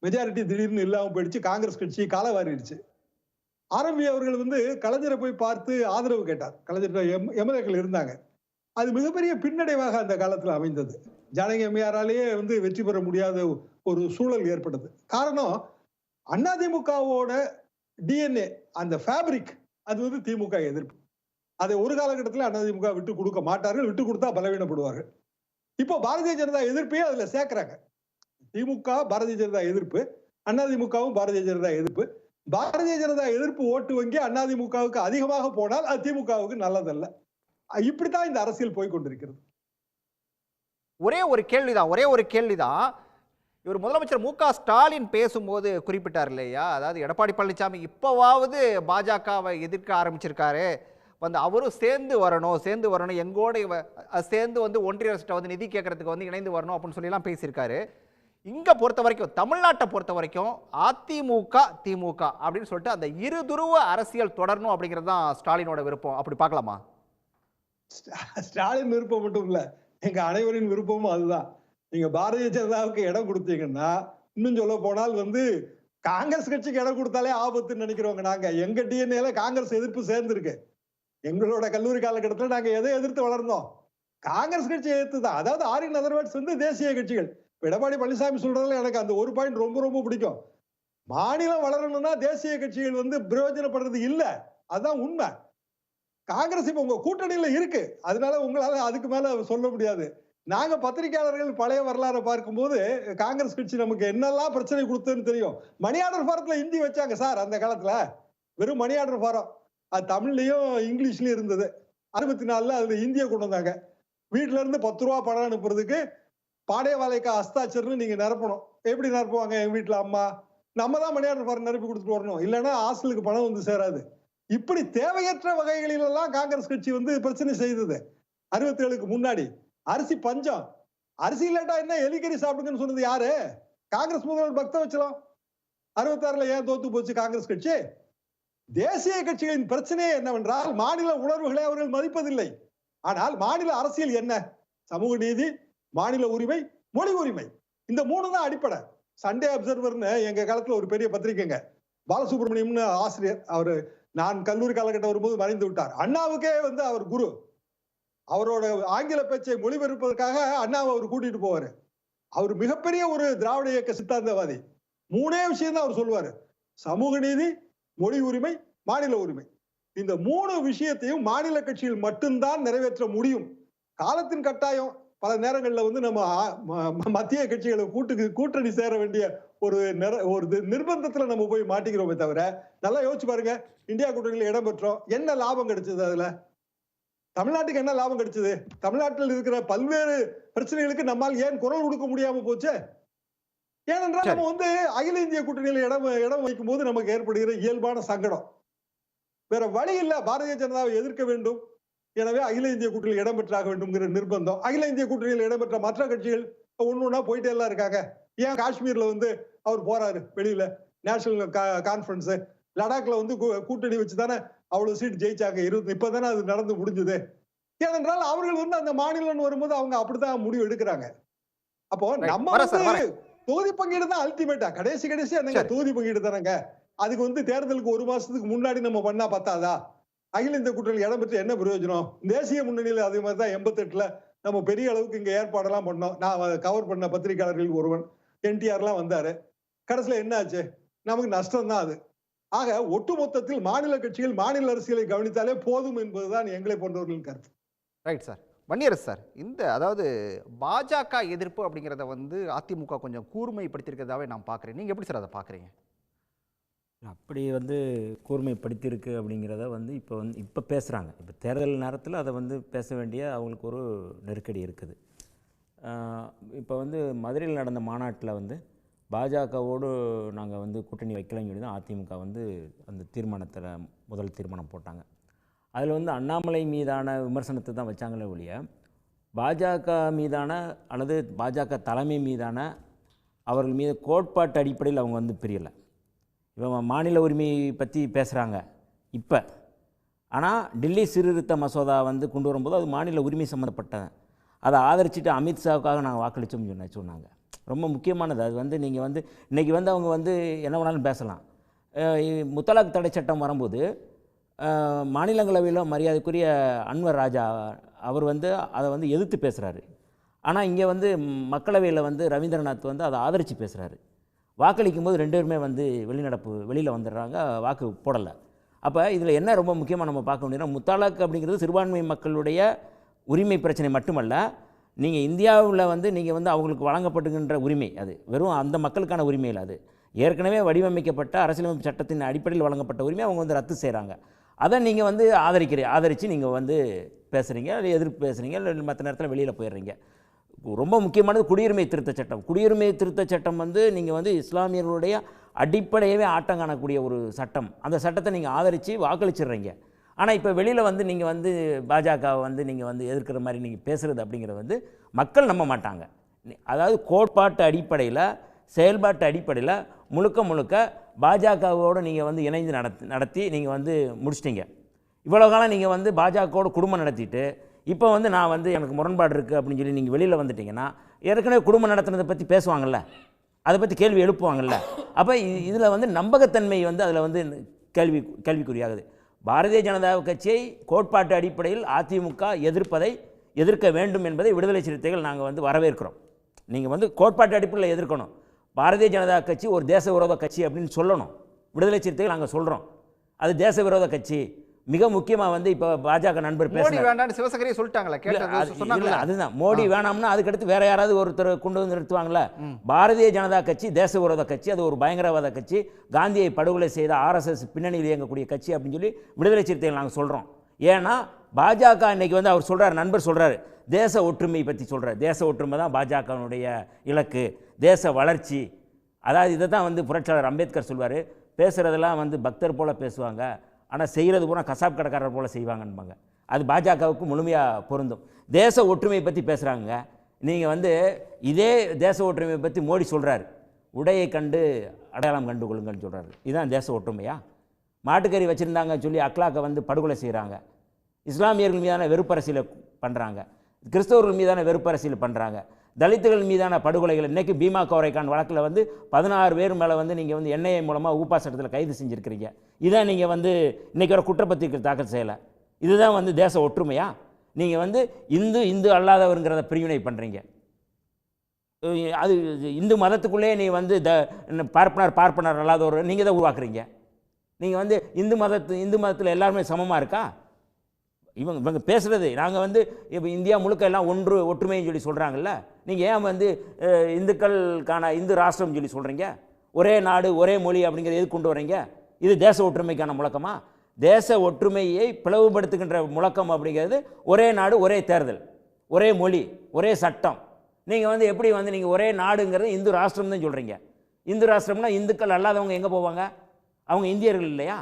மெஜாரிட்டி திடீர்னு இல்லாம போயிடுச்சு, காங்கிரஸ் கட்சி காலவாரிடுச்சு. ஆரம்பி அவர்கள் வந்து கலைஞரை போய் பார்த்து ஆதரவு கேட்டார். கலைஞர் எம்எல்ஏக்கள் இருந்தாங்க. அது மிகப்பெரிய பின்னடைவாக அந்த காலத்தில் அமைந்தது. ஜானகி அம்மையாராலேயே வந்து வெற்றி பெற முடியாத ஒரு சூழல் ஏற்பட்டது. காரணம், அதிமுகவோட டிஎன்ஏ, அந்த ஃபேப்ரிக், அது வந்து திமுக எதிர்ப்பு. அதை ஒரு காலகட்டத்தில் அதிமுக விட்டு கொடுக்க மாட்டார்கள். விட்டு கொடுத்தா பலவீனப்படுவார்கள். இப்போ பாரதிய ஜனதா எதிர்ப்பையே அதுல சேர்க்கிறாங்க. திமுக பாரதிய ஜனதா எதிர்ப்பு, அதிமுகவும் பாரதிய ஜனதா எதிர்ப்பு. பாரதிய ஜனதா எதிர்ப்பு ஓட்டு வங்கி அதிமுகவுக்கு அதிகமாக போனால் அது திமுகவுக்கு நல்லதல்ல. இப்படித்தான் இந்த அரசியல் போய்கொண்டிருக்கிறது. ஒரே ஒரு கேள்விதான். இவர் முதலமைச்சர் மு.க. ஸ்டாலின் பேசும்போது குறிப்பிட்டார் இல்லையா, அதாவது எடப்பாடி பழனிசாமி இப்போவாவது பாஜகவை எதிர்க்க ஆரம்பிச்சிருக்காரு, வந்து அவரும் சேர்ந்து வரணும், எங்கோட சேர்ந்து வந்து ஒன்றிய அரசு வந்து நிதி கேட்கறதுக்கு வந்து இணைந்து வரணும் அப்படின்னு சொல்லிலாம் பேசியிருக்காரு. இங்க பொறுத்த வரைக்கும், தமிழ்நாட்டை பொறுத்த வரைக்கும் அதிமுக திமுக அப்படின்னு சொல்லிட்டு அந்த இருதுருவ அரசியல் தொடரணும் அப்படிங்கிறது தான் ஸ்டாலினோட விருப்பம். அப்படி பார்க்கலாமா? ஸ்டாலின் விருப்பம் மட்டும் இல்ல, எங்க அனைவரின் விருப்பமும் அதுதான். நீங்க பாரதிய ஜனதாவுக்கு இடம் கொடுத்தீங்கன்னா, இன்னும் சொல்ல போனால் வந்து காங்கிரஸ் கட்சிக்கு இடம் கொடுத்தாலே ஆபத்துன்னு நினைக்கிறவங்க நாங்க. எங்க டிஎன்ஏல காங்கிரஸ் எதிர்ப்பு சேர்ந்திருக்கு. எங்களோட கல்லூரி காலகட்டத்தில் நாங்க எதை எதிர்த்து வளர்ந்தோம்? காங்கிரஸ் கட்சியை எதிர்த்து தான். அதாவது ஆரின் அதர்வேர்ட்ஸ் வந்து தேசிய கட்சிகள். எடப்பாடி பழனிசாமி சொல்றதுல எனக்கு அந்த ஒரு பாயிண்ட் ரொம்ப ரொம்ப பிடிக்கும். மாநிலம் வளரணும்னா தேசிய கட்சிகள் வந்து பிரயோஜனப்படுறது இல்ல, அதுதான் உண்மை. காங்கிரஸ் இப்ப உங்க கூட்டணியில இருக்கு, அதனால உங்களால அதுக்கு மேல சொல்ல முடியாது. நாங்க பத்திரிகையாளர்கள் பழைய வரலாறு பார்க்கும்போது காங்கிரஸ் கட்சி நமக்கு என்னெல்லாம் பிரச்சனை கொடுத்ததுன்னு தெரியும். மணி ஆர்டர் ஃபாரத்துல ஹிந்தி வச்சாங்க சார். அந்த காலத்துல வெறும் மணி ஆர்டர் ஃபாரம், அது தமிழ்லயும் இங்கிலீஷ்லயும் இருந்தது. 64 அதுல ஹிந்தியை கொண்டு வந்தாங்க. வீட்டுல இருந்து 10 ரூபா பணம் அனுப்புறதுக்கு பாடே வாழைக்கா ஹஸ்தாச்சர்னு நீங்க நிரப்பணும். எப்படி நிரப்புவாங்க? எங்க வீட்டுல அம்மா நம்ம தான் மணியாளர் ஃபார்ம் நிரப்பி கொடுத்துட்டு வரணும், இல்லைன்னா ஹாஸ்டலுக்கு பணம் வந்து சேராது. இப்படி தேவையற்ற வகைகளிலெல்லாம் காங்கிரஸ் கட்சி வந்து பிரச்சனை செய்தது. 67க்கு முன்னாடி அரிசி பஞ்சம், அரிசி இல்லாட்டா என்ன எலிக்கறி சாப்பிடுங்கன்னு சொன்னது யாரு? காங்கிரஸ் முதல்வர் பக்தவச்சலம். 66ல ஏன் தோத்து போச்சு காங்கிரஸ் கட்சி? தேசிய கட்சிகளின் பிரச்சனையே என்னவென்றால் மாநில உணர்வுகளை அவர்கள் மதிப்பதில்லை. ஆனால் மாநில அரசியல் என்ன? சமூக நீதி, மாநில உரிமை, மொழி உரிமை, இந்த 3 தான் அடிப்படை. சண்டே அப்சர்வர்னு எங்க காலத்துல ஒரு பெரிய பத்திரிகைங்க, பாலசுப்ரமணியம்னு ஆசிரியர், அவரு நான் கல்லூரி காலகட்டம் வரும்போது மறைந்து விட்டார். அண்ணாவுக்கே வந்து அவர் குரு. அவரோட ஆங்கில பேச்சை மொழிபெயர்ப்பதற்காக அண்ணாவை அவர் கூட்டிட்டு போவாரு. அவர் மிகப்பெரிய ஒரு திராவிட இயக்க சித்தாந்தவாதி. 3 விஷயம் தான் அவர் சொல்லுவாரு: சமூக நீதி, மொழி உரிமை, மாநில உரிமை. இந்த 3 விஷயத்தையும் மாநில கட்சிகள் மட்டும்தான் நிறைவேற்ற முடியும். காலத்தின் கட்டாயம் பல நேரங்கள்ல வந்து நம்ம மத்திய கட்சிகளை கூட்டணி சேர வேண்டிய ஒரு நிர்பந்தத்துல நம்ம போய் மாட்டிக்கிறோமே தவிர, நல்லா யோசிச்சு பாருங்க, இந்தியா கூட்டணியில இடம் பெற்றோம், என்ன லாபம் கிடைச்சது? அதுல தமிழ்நாட்டுக்கு என்ன லாபம் கிடைச்சது? தமிழ்நாட்டில் இருக்கிற பல்வேறு பிரச்சனைகளுக்கு நம்மால் ஏன் குரல் கொடுக்க முடியாம போச்சு? ஏனென்றால் நம்ம வந்து அகில இந்திய கூட்டணியில இடம் வைக்கும் போது நமக்கு ஏற்படுகிற இயல்பான சங்கடம். வேற வழி இல்ல, பாரதிய ஜனதாவை எதிர்க்க வேண்டும், எனவே அகில இந்திய கூட்டணியில் இடம்பெற்றாக வேண்டும்ங்கிற நிர்பந்தம். அகில இந்திய கூட்டணியில் இடம்பெற்ற மற்ற கட்சிகள் ஒன்னொன்னா போயிட்டே எல்லாம் இருக்காங்க. ஏன் காஷ்மீர்ல வந்து அவர் போறாரு வெளியில, நேஷனல் கான்பரன்ஸ், லடாக்ல வந்து கூட்டணி வச்சுதானே அவ்வளவு சீட் ஜெயிச்சாங்க. இப்பதானே அது நடந்து முடிஞ்சது. ஏனென்றால் அவர்கள் வந்து அந்த மாநிலம் வரும்போது அவங்க அப்படித்தான் முடிவு எடுக்கிறாங்க. அப்போ நம்ம வந்து தொகுதி பங்கீடு தான் அல்டிமேட்டா, கடைசி என்னங்க தொகுதி பங்கீடு தானங்க. அதுக்கு வந்து தேர்தலுக்கு 1 மாசத்துக்கு முன்னாடி நம்ம பண்ணா பத்தாதா? அகில இந்திய கூட்டணியில் இடம்பெற்று என்ன பிரயோஜனம்? தேசிய முன்னணியில் அதே மாதிரி தான் 88ல நம்ம பெரிய அளவுக்கு இங்க ஏற்பாடெல்லாம் பண்ணோம். நான் கவர் பண்ண பத்திரிகையாளர்கள் ஒருவன், என்டிஆர்லாம் வந்தாரு. கடைசியில என்ன ஆச்சு? நமக்கு நஷ்டம் தான் அது. ஆக ஒட்டுமொத்தத்தில் மாநில கட்சிகள் மாநில அரசியலை கவனித்தாலே போதும் என்பதுதான் எங்களை போன்றவர்களின் கருத்து. Right sir. வன்னியரசு சார், இந்த அதாவது பாஜக எதிர்ப்பு அப்படிங்கிறத வந்து அதிமுக கொஞ்சம் கூர்மைப்படுத்தியிருக்கிறதாவே நான் பார்க்குறேன். நீங்கள் எப்படி சார் அதை பார்க்குறீங்க? அப்படி வந்து கூர்மைப்படுத்தியிருக்கு அப்படிங்கிறத வந்து இப்போ பேசுகிறாங்க. இப்போ தேர்தல் நேரத்தில் அதை வந்து பேச வேண்டிய அவங்களுக்கு ஒரு நெருக்கடி இருக்குது. இப்போ வந்து மதுரையில் நடந்த மாநாட்டில் வந்து பாஜகவோடு நாங்கள் வந்து கூட்டணி வைக்கலைன்னு சொல்லி தான் அதிமுக வந்து அந்த தீர்மானத்தில் முதல் தீர்மானம் போட்டாங்க. அதில் வந்து அண்ணாமலை மீதான விமர்சனத்தை தான் வச்சாங்களே ஒழிய பாஜக மீதான அல்லது பாஜக தலைமை மீதான அவர்கள் மீது கோட்பாட்டு அடிப்படையில் அவங்க வந்து பிரியலை. இப்போ மாநில உரிமையை பற்றி பேசுகிறாங்க இப்போ, ஆனால் டெல்லி சீர்திருத்த மசோதா வந்து கொண்டு வரும்போது அது மாநில உரிமை சம்மந்தப்பட்டது. அதை ஆதரிச்சுட்டு அமித்ஷாவுக்காக நாங்கள் வாக்களித்தோம்னு சொன்னாங்க. ரொம்ப முக்கியமானது அது. வந்து நீங்கள் வந்து இன்றைக்கி வந்து அவங்க வந்து என்ன வேணாலும் பேசலாம். முத்தலாக் தடை சட்டம் வரும்போது மாநிலங்களவையில் மரியாதைக்குரிய அன்வர் ராஜா அவர் வந்து அதை வந்து எதிர்த்து பேசுகிறாரு. ஆனால் இங்கே வந்து மக்களவையில் வந்து ரவீந்திரநாத் வந்து அதை ஆதரித்து பேசுகிறாரு. வாக்களிக்கும் போது 2 பேருமே வந்து வெளியில் வந்துடுறாங்க, வாக்கு போடலை. அப்போ இதில் என்ன ரொம்ப முக்கியமாக நம்ம பார்க்க வேண்டியதுன்னா, முத்தலாக் அப்படிங்கிறது சிறுபான்மை மக்களுடைய உரிமை பிரச்சனை மட்டுமல்ல, நீங்கள் இந்தியாவில் வந்து நீங்கள் வந்து அவங்களுக்கு வழங்கப்படுகின்ற உரிமை, அது வெறும் அந்த மக்களுக்கான உரிமை இல்லை. அது ஏற்கனவே வடிவமைக்கப்பட்ட அரசியலமைப்பு சட்டத்தின் அடிப்படையில் வழங்கப்பட்ட உரிமை அவங்க வந்து ரத்து செய்கிறாங்க. அதை நீங்கள் வந்து ஆதரித்து நீங்கள் வந்து பேசுகிறீங்க, இல்லை எதிர்ப்பு பேசுகிறீங்க, இல்லை மற்ற நேரத்தில் வெளியில் போயிடுறீங்க. ரொம்ப முக்கியமானது குடியுரிமை திருத்த சட்டம். குடியுரிமை திருத்த சட்டம் வந்து நீங்கள் வந்து இஸ்லாமியர்களுடைய அடிப்படையவே ஆட்டம் காணக்கூடிய ஒரு சட்டம். அந்த சட்டத்தை நீங்கள் ஆதரித்து வாக்களிச்சிடுறீங்க. ஆனால் இப்போ வெளியில் வந்து நீங்கள் வந்து பாஜகவை வந்து நீங்கள் வந்து எதிர்க்கிற மாதிரி நீங்கள் பேசுகிறது அப்படிங்கிறது வந்து மக்கள் நம்ப மாட்டாங்க. அதாவது கோட்பாட்டு அடிப்படையில், செயல்பாட்டு அடிப்படையில் முழுக்க பாஜகவோடு நீங்கள் வந்து இணைந்து நடத்தி நீங்கள் வந்து முடிச்சிட்டிங்க. இவ்வளோ காலம் நீங்கள் வந்து பாஜகவோட குடும்பம் நடத்திட்டு இப்போ வந்து நான் வந்து எனக்கு முரண்பாடு இருக்குது அப்படின்னு சொல்லி நீங்கள் வெளியில் வந்துட்டிங்கன்னா, ஏற்கனவே குடும்பம் நடத்துனதை பற்றி பேசுவாங்கள்ல, அதை பற்றி கேள்வி எழுப்புவாங்கள்ல. அப்போ இதில் வந்து நம்பகத்தன்மை வந்து அதில் வந்து கேள்விக்குறியாகுது. பாரதிய ஜனதா கட்சியை கோட்பாட்டு அடிப்படையில் அதிமுக எதிர்க்க வேண்டும் என்பதை விடுதலை சிறுத்தைகள் நாங்கள் வந்து வரவேற்கிறோம். நீங்கள் வந்து கோட்பாட்டு அடிப்படையில் எதிர்க்கணும். பாரதிய ஜனதா கட்சி ஒரு தேச விரோத கட்சி அப்படின்னு சொல்லணும். விடுதலை சிறுத்தைகள் நாங்கள் சொல்கிறோம், அது தேச விரோத கட்சி. மிக முக்கியமாக வந்து இப்போ பாஜக நண்பர் வேண்டாம்னு சிவசங்கரே சொல்லிட்டாங்களா? அதுதான் மோடி வேணாம்னா அதுக்கடுத்து வேற யாராவது ஒருத்தர் கொண்டு வந்து நிறுத்துவாங்களா? பாரதிய ஜனதா கட்சி தேச விரோத கட்சி, அது ஒரு பயங்கரவாத கட்சி, காந்தியை படுகொலை செய்த RSS பின்னணியில் இயங்கக்கூடிய கட்சி அப்படின்னு சொல்லி விடுதலை சிறுத்தைகள் நாங்கள் சொல்கிறோம். ஏன்னா பாஜக இன்னைக்கு வந்து அவர் சொல்கிறார், நண்பர் சொல்கிறாரு, தேச ஒற்றுமை பற்றி சொல்கிறார். தேச ஒற்றுமை தான் பாஜகனுடைய இலக்கு, தேச வளர்ச்சி. அதாவது இதை தான் வந்து புரட்சியாளர் அம்பேத்கர் சொல்வார், பேசுகிறதெல்லாம் வந்து பக்தர் போல் பேசுவாங்க, ஆனால் செய்கிறது பூரா கசாப் கடைக்காரர் போல் செய்வாங்கன்பாங்க. அது பாஜகவுக்கு முழுமையாக பொருந்தும். தேச ஒற்றுமையை பற்றி பேசுகிறாங்க. நீங்கள் வந்து இதே தேச ஒற்றுமையை பற்றி மோடி சொல்கிறார், உடையை கண்டு அடையாளம் கண்டு கொள்ளுங்கன்னு சொல்கிறாரு. இதுதான் தேச ஒற்றுமையா? மாட்டுக்கறி வச்சுருந்தாங்கன்னு சொல்லி அக்லாக்கை வந்து படுகொலை செய்கிறாங்க. இஸ்லாமியர்கள் மீதான வெறுப்பரசியலை பண்ணுறாங்க, கிறிஸ்தவர்கள் மீதான வெறுப்பரசியல் பண்ணுறாங்க, தலித்துகள் மீதான படுகொலைகள். இன்றைக்கி பீமா கோரைக்கான் வழக்கில் வந்து 16 பேர் மேலே வந்து நீங்கள் வந்து என்ஐஏ மூலமாக ஊப்பா சட்டத்தில் கைது செஞ்சுருக்கிறீங்க. இதான் நீங்கள் வந்து இன்றைக்கி வர குற்றப்பத்திரிக்கை தாக்கல் செய்யலை. இதுதான் வந்து தேச ஒற்றுமையா? நீங்கள் வந்து இந்து அல்லாதவருங்கிறத பிரிவினை பண்ணுறீங்க. அது இந்து மதத்துக்குள்ளே நீ வந்து பார்ப்பனர் அல்லாதவர் நீங்கள் தான் உருவாக்குறீங்க. நீங்கள் வந்து இந்து மதத்தில் எல்லாருமே சமமாக இருக்கா? இவங்க பேசுகிறது, நாங்கள் வந்து இப்போ இந்தியா முழுக்க எல்லாம் ஒற்றுமைன்னு சொல்லி சொல்கிறாங்கல்ல, நீங்கள் ஏன் வந்து இந்துக்களுக்கான இந்து ராஷ்டிரம் சொல்லி சொல்கிறீங்க? ஒரே நாடு ஒரே மொழி அப்படிங்கிறத எது கொண்டு வரீங்க? இது தேச ஒற்றுமைக்கான முழக்கமா? தேச ஒற்றுமையை பிளவுபடுத்துகின்ற முழக்கம் அப்படிங்கிறது ஒரே நாடு ஒரே தேர்தல், ஒரே மொழி ஒரே சட்டம். நீங்கள் வந்து எப்படி வந்து நீங்கள் ஒரே நாடுங்கிறது இந்து ராஷ்டிரம் தான் சொல்கிறீங்க. இந்து ராஷ்டிரம்னா இந்துக்கள் அல்லாதவங்க எங்கே போவாங்க? அவங்க இந்தியர்கள் இல்லையா?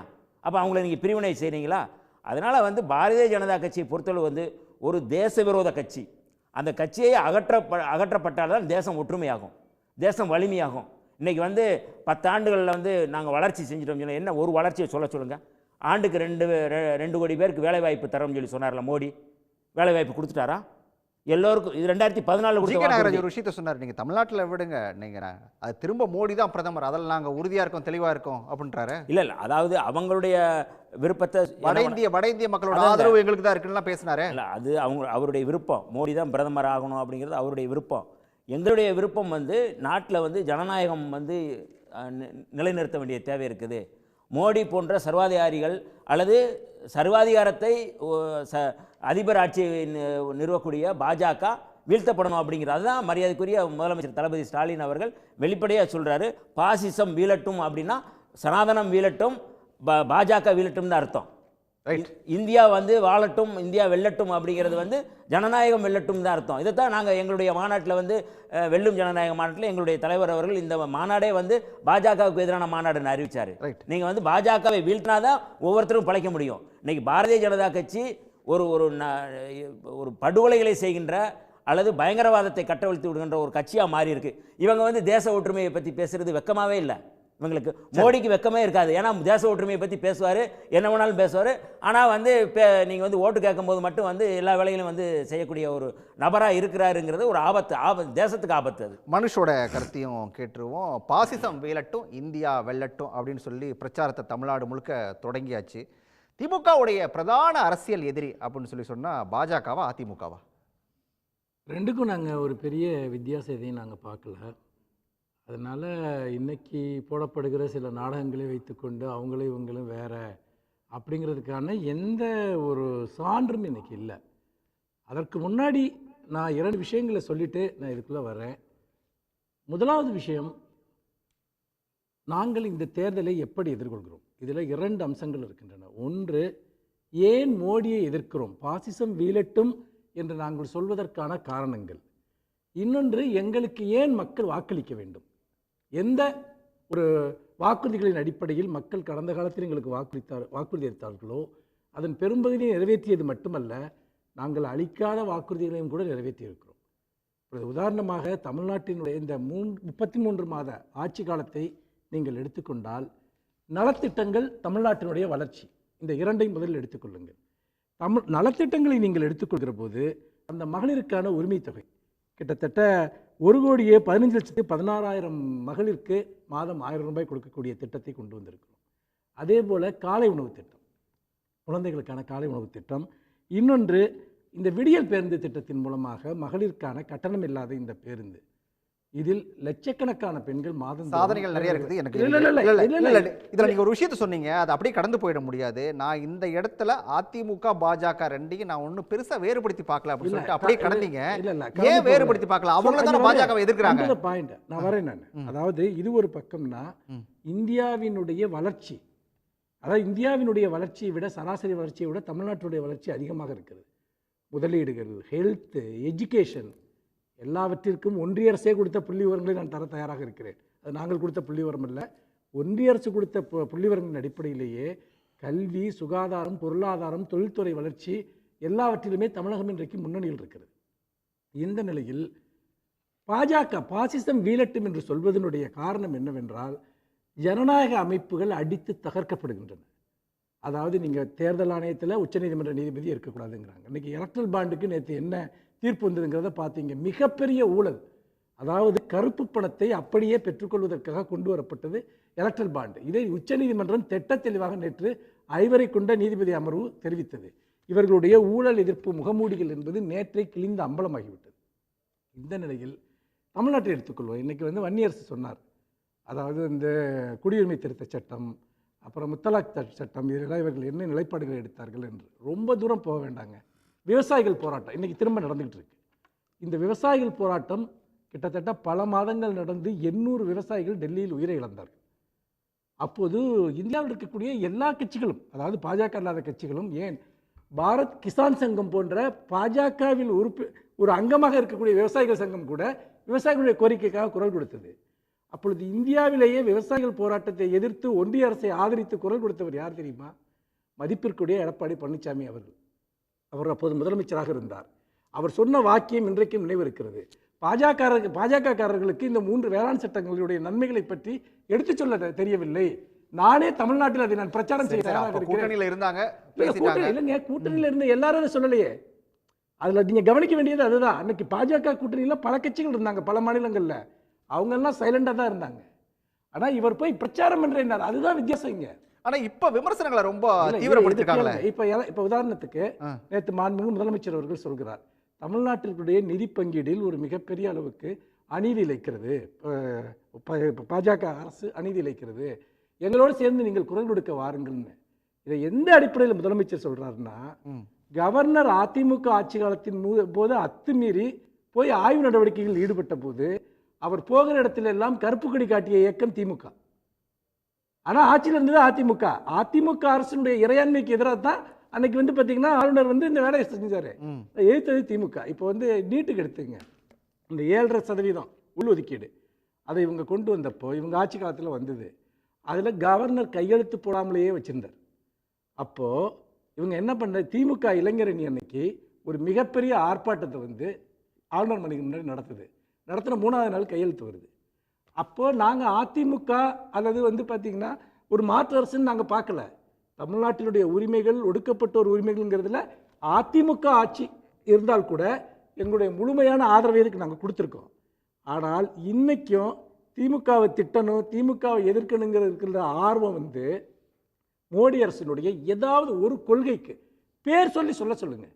அப்போ அவங்கள நீங்கள் பிரிவினை செய்கிறீங்களா? அதனால் வந்து பாரதிய ஜனதா கட்சியை பொறுத்தளவு வந்து ஒரு தேச விரோத கட்சி. அந்த கட்சியை அகற்றப்பட்டால்தான் தேசம் ஒற்றுமையாகும், தேசம் வலிமையாகும். இன்றைக்கி வந்து 10 ஆண்டுகளில் வந்து நாங்கள் வளர்ச்சி செஞ்சிட்டோம் சொல்லி என்ன ஒரு வளர்ச்சியை சொல்லுங்கள். ஆண்டுக்கு 2 கோடி பேருக்கு வேலைவாய்ப்பு தரோம்னு சொல்லி சொன்னார்ல மோடி, வேலைவாய்ப்பு கொடுத்துட்டாரா எல்லோருக்கும்? இது 2014 கொடுத்த ஒரு விஷயத்த சொன்னார், நீங்கள் தமிழ்நாட்டில் விடுங்க, நீங்கள் அது திரும்ப மோடி தான் பிரதமர், அதில் நாங்கள் உறுதியாக இருக்கோம் தெளிவாக இருக்கோம் அப்படின்றாரு. இல்லை அதாவது அவங்களுடைய விருப்பத்தை வட இந்திய மக்களோட ஆதரவு எங்களுக்கு தான் இருக்குன்னு பேசினாரு. இல்லை, அது அவருடைய விருப்பம். மோடி தான் பிரதமர் ஆகணும் அப்படிங்கிறது அவருடைய விருப்பம். எங்களுடைய விருப்பம் வந்து நாட்டில் வந்து ஜனநாயகம் வந்து நிலைநிறுத்த வேண்டிய தேவை இருக்குது. மோடி போன்ற சர்வாதிகாரிகள் அல்லது சர்வாதிகாரத்தை அதிபர் ஆட்சியை நிறுவக்கூடிய பாஜக வீழ்த்தப்படணும் அப்படிங்கிறது. அதுதான் மரியாதைக்குரிய முதலமைச்சர் தளபதி ஸ்டாலின் அவர்கள் வெளிப்படையாக சொல்கிறாரு. பாசிசம் வீழட்டும் அப்படின்னா சனாதனம் வீழட்டும், பாஜக வீழட்டும் தான் அர்த்தம். இந்தியா வந்து வாழட்டும், இந்தியா வெல்லட்டும் அப்படிங்கிறது வந்து ஜனநாயகம் வெல்லட்டும் தான் அர்த்தம். இதைத்தான் நாங்கள் எங்களுடைய மாநாட்டில் வந்து வெல்லும் ஜனநாயக மாநாட்டில் எங்களுடைய தலைவர் அவர்கள் இந்த மாநாடே வந்து பாஜகவுக்கு எதிரான மாநாடுன்னு அறிவித்தார். நீங்கள் வந்து பாஜகவை வீழ்த்தினாதான் ஒவ்வொருத்தரும் பழைக்க முடியும். இன்றைக்கி பாரதிய ஜனதா கட்சி ஒரு படுகொலைகளை செய்கின்ற அல்லது பயங்கரவாதத்தை கட்டவிழ்த்து விடுகின்ற ஒரு கட்சியாக மாறி இருக்கு. இவங்க வந்து தேச ஒற்றுமையை பற்றி பேசுறது வெக்கமாகவே இல்லை. இவங்களுக்கு மோடிக்கு வெக்கமே இருக்காது. ஏன்னா தேச ஒற்றுமையை பற்றி பேசுவார், என்ன வேணாலும் பேசுவார். ஆனால் வந்து நீங்கள் வந்து ஓட்டு கேட்கும்போது மட்டும் வந்து எல்லா வேலைகளையும் வந்து செய்யக்கூடிய ஒரு நபராக இருக்கிறாருங்கிறது ஒரு ஆபத்து, தேசத்துக்கு ஆபத்து. அது மனுஷோட கருத்தையும் கேட்டுருவோம். பாசிசம் வீழட்டும், இந்தியா வெல்லட்டும் அப்படின்னு சொல்லி பிரச்சாரத்தை தமிழ்நாடு முழுக்க தொடங்கியாச்சு. திமுகவுடைய பிரதான அரசியல் எதிரி அப்படின்னு சொல்லி சொன்னால் பாஜகவா அதிமுகவா? ரெண்டுக்கும் நாங்கள் ஒரு பெரிய வித்தியாசம் எதையும் நாங்கள் பார்க்கல. அதனால் இன்றைக்கி போடப்படுகிற சில நாடகங்களை வைத்துக்கொண்டு அவங்களும் இவங்களும் வேறு அப்படிங்கிறதுக்கான எந்த ஒரு சான்றும் இன்றைக்கி இல்லை. அதற்கு முன்னாடி நான் 2 விஷயங்களை சொல்லிவிட்டு நான் இதுக்குள்ளே வரேன். முதலாவது விஷயம், நாங்கள் இந்த தேர்தலை எப்படி எதிர்கொள்கிறோம்? இதில் 2 அம்சங்கள் இருக்கின்றன. ஒன்று, ஏன் மோடியை எதிர்க்கிறோம், பாசிசம் வீழட்டும் என்று நாங்கள் சொல்வதற்கான காரணங்கள். இன்னொன்று, எங்களுக்கு ஏன் மக்கள் வாக்களிக்க வேண்டும், எந்த ஒரு வாக்குறுதிகளின் அடிப்படையில் மக்கள் கடந்த காலத்தில் எங்களுக்கு வாக்குறுதி அளித்தார்களோ அதன் பெரும்பகுதியை நிறைவேற்றியது மட்டுமல்ல, நாங்கள் அளிக்காத வாக்குறுதிகளையும் கூட நிறைவேற்றியிருக்கிறோம். உதாரணமாக தமிழ்நாட்டினுடைய இந்த 33 மாத ஆட்சி காலத்தை நீங்கள் எடுத்துக்கொண்டால், நலத்திட்டங்கள், தமிழ்நாட்டினுடைய வளர்ச்சி, இந்த 2ஐயும் முதலில் எடுத்துக்கொள்ளுங்கள். நலத்திட்டங்களை நீங்கள் எடுத்துக்கொள்கிற போது அந்த மகளிருக்கான உரிமை தொகை கிட்டத்தட்ட 1,15,16,000 மகளிருக்கு மாதம் 1000 ரூபாய் கொடுக்கக்கூடிய திட்டத்தை கொண்டு வந்திருக்கிறோம். அதே போல் காலை உணவு திட்டம், குழந்தைகளுக்கான காலை உணவு திட்டம். இன்னொன்று, இந்த விடியல் பேருந்து திட்டத்தின் மூலமாக மகளிருக்கான கட்டணம் இல்லாத இந்த பேருந்து, இதில் லட்சக்கணக்கான பெண்கள் மாதம் சாதனைகள் நிறைய இருக்குது. எனக்கு இதில் நீங்கள் ஒரு விஷயத்த சொன்னீங்க, அது அப்படியே கடந்து போயிட முடியாது. நான் இந்த இடத்துல அதிமுக பாஜக ரெண்டையும் நான் ஒன்றும் பெருசாக வேறுபடுத்தி பார்க்கல அப்படின்னு சொல்லிட்டு அப்படியே கடந்தீங்க. ஏன் வேறுபடுத்தி பார்க்கல? அவங்க தானே பாஜகவை எதிர்க்கிறாங்க. பாயிண்ட் நான் வரேன் நான். அதாவது இது ஒரு பக்கம்னா, இந்தியாவினுடைய வளர்ச்சி, அதாவது இந்தியாவினுடைய வளர்ச்சியை விட, சராசரி வளர்ச்சியை விட தமிழ்நாட்டுடைய வளர்ச்சி அதிகமாக இருக்கிறது. முதலீடுகள், ஹெல்த், எஜுகேஷன் எல்லாவற்றிற்கும் ஒன்றிய அரசே கொடுத்த புள்ளி விவரங்களை நான் தர தயாராக இருக்கிறேன். அது நாங்கள் கொடுத்த புள்ளிவிவரம் இல்லை, ஒன்றிய அரசு கொடுத்த புள்ளிவிவரங்களின் அடிப்படையிலேயே கல்வி, சுகாதாரம், பொருளாதாரம், தொழில்துறை வளர்ச்சி எல்லாவற்றிலுமே தமிழகம் இன்றைக்கு முன்னணியில் இருக்கிறது. இந்த நிலையில் பாஜக பாசிசம் வீழட்டும் என்று சொல்வதனுடைய காரணம் என்னவென்றால், ஜனநாயக அமைப்புகள் அடித்து தகர்க்கப்படுகின்றன. அதாவது நீங்கள் தேர்தல் ஆணையத்தில் உச்சநீதிமன்ற நீதிபதி இருக்கக்கூடாதுங்கிறாங்க. இன்றைக்கி எலக்ட்ரல் பாண்டுக்கு நேற்று என்ன தீர்ப்பு வந்ததுங்கிறத பார்த்தீங்க. மிகப்பெரிய ஊழல், அதாவது கருப்பு பணத்தை அப்படியே பெற்றுக்கொள்வதற்காக கொண்டு வரப்பட்டது எலக்ட்ரல் பாண்டு. இதை உச்சநீதிமன்றம் திட்ட தெளிவாக நேற்று 5 கொண்ட நீதிபதி அமர்வு தெரிவித்தது. இவர்களுடைய ஊழல் எதிர்ப்பு முகமூடிகள் என்பது நேற்றை கிழிந்த அம்பலமாகிவிட்டது. இந்த நிலையில் தமிழ்நாட்டை எடுத்துக்கொள்வோம். இன்றைக்கி வன்னியரசு சொன்னார், அதாவது இந்த குடியுரிமை திருத்த சட்டம், அப்புறம் முத்தலாக் சட்டம், இதெல்லாம் இவர்கள் என்ன நிலைப்பாடுகள் எடுத்தார்கள் என்று. ரொம்ப தூரம் போக வேண்டாங்க. விவசாயிகள் போராட்டம் இன்றைக்கி திரும்ப நடந்துகிட்டு இருக்கு. இந்த விவசாயிகள் போராட்டம் கிட்டத்தட்ட பல மாதங்கள் நடந்து 800 விவசாயிகள் டெல்லியில் உயிரை இழந்தார்கள். அப்போது இந்தியாவில் இருக்கக்கூடிய எல்லா கட்சிகளும், அதாவது பாஜக இல்லாத கட்சிகளும், ஏன் பாரத் கிசான் சங்கம் போன்ற பாஜகவில் ஒரு அங்கமாக இருக்கக்கூடிய விவசாயிகள் சங்கம் கூட விவசாயிகளுடைய கோரிக்கைக்காக குரல் கொடுத்தது. அப்பொழுது இந்தியாவிலேயே விவசாயிகள் போராட்டத்தை எதிர்த்து ஒன்றிய அரசை ஆதரித்து குரல் கொடுத்தவர் யார் தெரியுமா? மதிப்பிற்குரிய எடப்பாடி பழனிசாமி அவர்கள். அவர் அப்போது முதலமைச்சராக இருந்தார். அவர் சொன்ன வாக்கியம் இன்றைக்கும் நினைவிருக்கிறது. பாஜகக்காரர்களுக்கு இந்த 3 வேளாண் சட்டங்களுடைய நன்மைகளை பற்றி எடுத்துச் சொல்ல தெரியவில்லை. நானே தமிழ்நாட்டில் அதை நான் பிரச்சாரம் செய்ய கூட்டணியில் இருந்தாங்க. இல்லைங்க, கூட்டணியில் இருந்த எல்லாரும் சொல்லலையே. அதில் நீங்கள் கவனிக்க வேண்டியது அதுதான். அன்னைக்கு பாஜக கூட்டணியில் பல கட்சிகள் இருந்தாங்க, பல மாநிலங்களில். அவங்கெல்லாம் சைலண்டாக தான் இருந்தாங்க. ஆனால் இவர் போய் பிரச்சாரம் பண்ணுறார், அதுதான் வித்தியாசம் இங்கே. ஆனால் இப்போ விமர்சனங்களை ரொம்ப தீவிரப்படுத்திருக்காங்களே. இப்போ உதாரணத்துக்கு நேற்று மாண்புமிகு முதலமைச்சர் அவர்கள் சொல்கிறார், தமிழ்நாட்டிற்குடைய நிதி பங்கீடில் ஒரு மிகப்பெரிய அளவுக்கு அநீதி இழைக்கிறது, பாஜக அரசு அநீதி இழைக்கிறது, எங்களோடு சேர்ந்து நீங்கள் குரல் கொடுக்க வாருங்கள்னு. இதை எந்த அடிப்படையில் முதலமைச்சர் சொல்றாருன்னா, கவர்னர் அதிமுக ஆட்சி காலத்தின் போது அத்துமீறி போய் ஆய்வு நடவடிக்கைகளில் ஈடுபட்ட போது அவர் போகிற இடத்துல எல்லாம் கருப்பு கொடி காட்டிய இயக்கம் திமுக. ஆனால் ஆட்சியில் இருந்தது அதிமுக. அதிமுக அரசுடைய இறையாண்மைக்கு எதிராக தான் அன்னைக்கு பார்த்தீங்கன்னா ஆளுநர் இந்த வேலையை செஞ்சாரு. எதிர்த்தது திமுக. இப்போ நீட்டுக்கு எடுத்துங்க, இந்த 7.5% உள்ஒதுக்கீடு அதை இவங்க கொண்டு வந்தப்போ இவங்க ஆட்சி காலத்தில் வந்தது. அதில் கவர்னர் கையெழுத்து போடாமலேயே வச்சிருந்தார். அப்போது இவங்க என்ன பண்ண, திமுக இளைஞரணி அன்னைக்கு ஒரு மிகப்பெரிய ஆர்ப்பாட்டத்தை ஆளுநர் மணிக்கு முன்னாடி நடத்தின 3வது நாள் கையெழுத்து வருது. அப்போது நாங்கள் அதிமுக அல்லது பார்த்திங்கன்னா ஒரு மாற்று அரசுன்னு நாங்கள் பார்க்கல. தமிழ்நாட்டினுடைய உரிமைகள், ஒடுக்கப்பட்டோர் உரிமைகள்ங்கிறதுல அதிமுக ஆட்சி இருந்தால் கூட எங்களுடைய முழுமையான ஆதரவை இதுக்கு நாங்கள் கொடுத்துருக்கோம். ஆனால் இன்றைக்கும் திமுகவை திட்டணும், திமுகவை எதிர்க்கணுங்கிற ஆர்வம் மோடி அரசினுடைய ஏதாவது ஒரு கொள்கைக்கு பேர் சொல்ல சொல்லுங்கள்.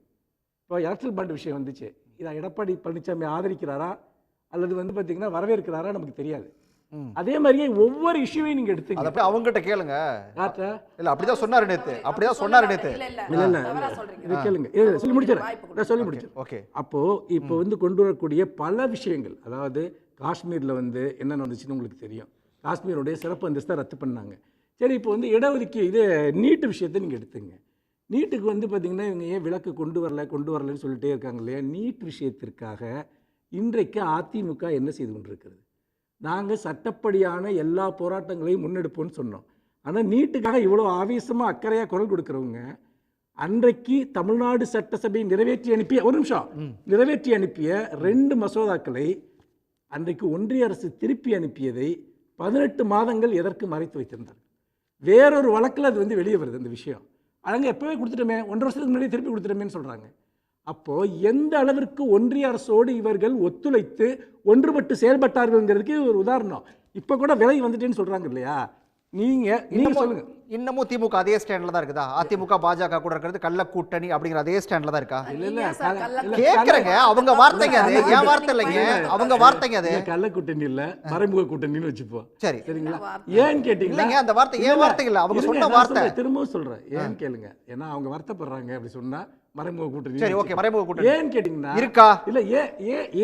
இப்போ எலக்ட்ரல் பாண்ட் விஷயம் வந்துச்சு, இதை எடப்பாடி பழனிசாமி ஆதரிக்கிறாரா அல்லது பார்த்தீங்கன்னா வரவேற்கிறாரா நமக்கு தெரியாது. அதே மாதிரியே ஒவ்வொரு இஷ்யூவையும் நீங்க எடுத்துங்க, அவங்ககிட்ட கேளுங்க. இல்ல அப்படிதான் சொன்னாரு நேத்து, இதை கேளுங்க, சொல்லி முடிச்சிடறேன். ஓகே. அப்போ இப்போ கொண்டு வரக்கூடிய பல விஷயங்கள், அதாவது காஷ்மீர்ல என்ன நடந்துச்சுன்னு உங்களுக்கு தெரியும். காஷ்மீருடைய சிறப்பு அந்தஸ்தை ரத்து பண்ணாங்க. சரி, இப்போ இடஒதுக்கீடு இது நீட்டு விஷயத்தை நீங்கள் எடுத்துங்க. நீட்டுக்கு பார்த்தீங்கன்னா இவங்க ஏன் விலக்கு கொண்டு வரலன்னு சொல்லிட்டே இருக்காங்க இல்லையா? நீட் விஷயத்திற்காக இன்றைக்கு அதிமுக என்ன செய்து கொண்டிருக்கிறது? நாங்கள் சட்டப்படியான எல்லா போராட்டங்களையும் முன்னெடுப்போம்னு சொன்னோம். ஆனால் நீட்டுக்காக இவ்வளோ ஆவேசமாக அக்கறையாக குரல் கொடுக்குறவங்க அன்றைக்கு தமிழ்நாடு சட்டசபை நிறைவேற்றி அனுப்பிய 2 மசோதாக்களை அன்றைக்கு ஒன்றிய அரசு திருப்பி அனுப்பியதை 18 மாதங்கள் எதற்கு மறைத்து வைத்திருந்தார்? வேறொரு வழக்கில் அது வெளியே வருது அந்த விஷயம். அங்கே எப்போவே கொடுத்துட்டோமே, 1.5 வருஷத்துக்கு முன்னாடி திருப்பி கொடுத்துட்டோமேன்னு சொல்கிறாங்க. அப்போது எந்த அளவிற்கு ஒன்றிய அரசோடு இவர்கள் ஒத்துழைத்து ஒன்றுபட்டு செயல்பட்டார்கள்ங்கிறதுக்கு ஒரு உதாரணம். இப்போ கூட விலை வந்துட்டேன்னு சொல்கிறாங்க இல்லையா? நீங்க சொல்லுங்க, இன்னமும் திமுக அதே ஸ்டாண்ட்ல தான் இருக்குதா? அதிமுக பாஜக கூட இருக்கிறது கள்ள கூட்டணி அப்படிங்கிற அதே ஸ்டாண்ட்ல தான் இருக்கா? கேக்குறேங்க, அவங்க வார்த்தைங்க அது, ஏன் வார்த்தை இல்லைங்க, அவங்க வார்த்தைங்க அது. கள்ள கூட்டணி இல்ல, மறைமுக கூட்டணின்னு வச்சுப்போம். சரி, சரிங்களா? ஏன் கேட்டீங்க? அந்த வார்த்தை ஏன் வார்த்தை இல்ல, அவங்க சொன்ன வார்த்தை. திரும்பவும் சொல்றேன், ஏன் கேளுங்க. ஏன்னா அவங்க வருத்தப்படுறாங்க அப்படி சொன்னா மறைமுக கூட்டணி. சரி, ஓகே, மறைமுக கூட்டணி ஏன் கேட்டீங்கன்னா இருக்கா இல்ல,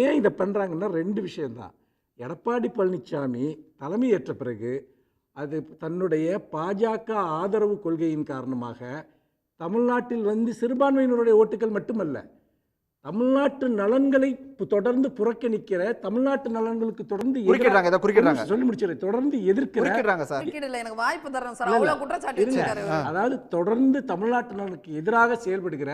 ஏன் இதை பண்றாங்கன்னா 2 விஷயம் தான். எடப்பாடி பழனிசாமி தலைமை ஏற்ற பிறகு அது தன்னுடைய பாஜக ஆதரவு கொள்கையின் காரணமாக தமிழ்நாட்டில் சிறுபான்மையினருடைய ஓட்டுகள் மட்டுமல்ல, தமிழ்நாட்டு நலன்களை தொடர்ந்து புறக்கணிக்கிற, தமிழ்நாட்டு நலன்களுக்கு தொடர்ந்து குறிக்கிடுறாங்க, இதை குறிக்கிடுறாங்க. சொல்லி முடிச்சிடுறேன். தொடர்ந்து எதிர்க்கிற, குறிக்கிடுறாங்க சார். இல்ல எனக்கு வாய்ப்பு தரேன் சார். அவ்வளவு குற்றச்சாட்டு வச்சிருக்காரு. அதாவது தொடர்ந்து தமிழ்நாட்டு நலனுக்கு எதிராக செயல்படுகிற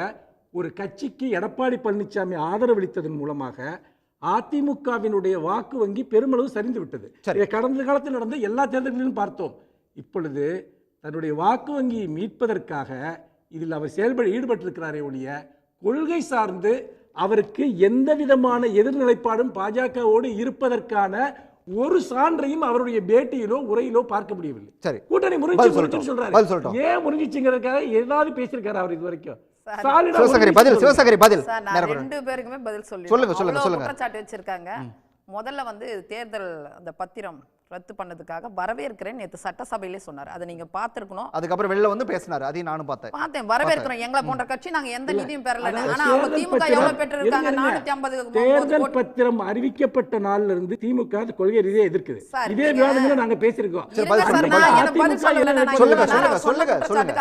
ஒரு கட்சிக்கு எடப்பாடி பழனிசாமி ஆதரவளித்ததன் மூலமாக அதிமுகவினுடைய வாக்கு வங்கி பெருமளவு சரிந்து விட்டது. இதை கடந்த காலத்தில் நடந்த எல்லா தேர்தல்களிலும் பார்த்தோம். இப்பொழுது தன்னுடைய வாக்கு வங்கியை மீட்பதற்காக இதில் அவர் ஈடுபட்டிருக்கிறாரே ஒழிய கொள்கை சார்ந்து அவருக்கு எந்த விதமான எதிர்நிலைப்பாடும் பாஜகவோடு இருப்பதற்கான ஒரு சான்றையும் அவருடைய பேட்டியிலோ உரையிலோ பார்க்க முடியவில்லை. சரி, கூட்டணி முறிஞ்சு சொல்றாரு. ஏன் முறிஞ்சிச்சுங்கிறதுக்காக ஏதாவது பேசியிருக்காரு அவர் இது வரைக்கும்? சிவசங்கரி பதில். நான் ரெண்டு பேருக்குமே பதில் சொல்லுங்க. குற்றச்சாட்டு வச்சிருக்காங்க. முதல்ல வந்து தேர்தல் அந்த பத்திரம் ரத்து பண்ணதுக்காக வரவேற்கிறேன் நேத்து சட்டசபையிலே சொன்னார். அதை நீங்க பார்த்திருக்கணும். அதுக்கப்புறம் வெளில வந்து பேசினாரு, அதையும் நானும் பார்த்தேன். வரவேற்கிறோம். எங்களை போன்ற கட்சி நாங்க எந்த நிதியும் பெறல. ஆனா அவங்க திமுக எவ்வளவு பெற்றிருக்காங்க? 450. தேர்தல் பத்திரம் அறிவிக்கப்பட்ட நாள்ல இருந்து திமுக கொள்கை ரீதியா எதிர்க்குது. இதே விவாதங்களை நாங்க பேசியிருக்கோம்.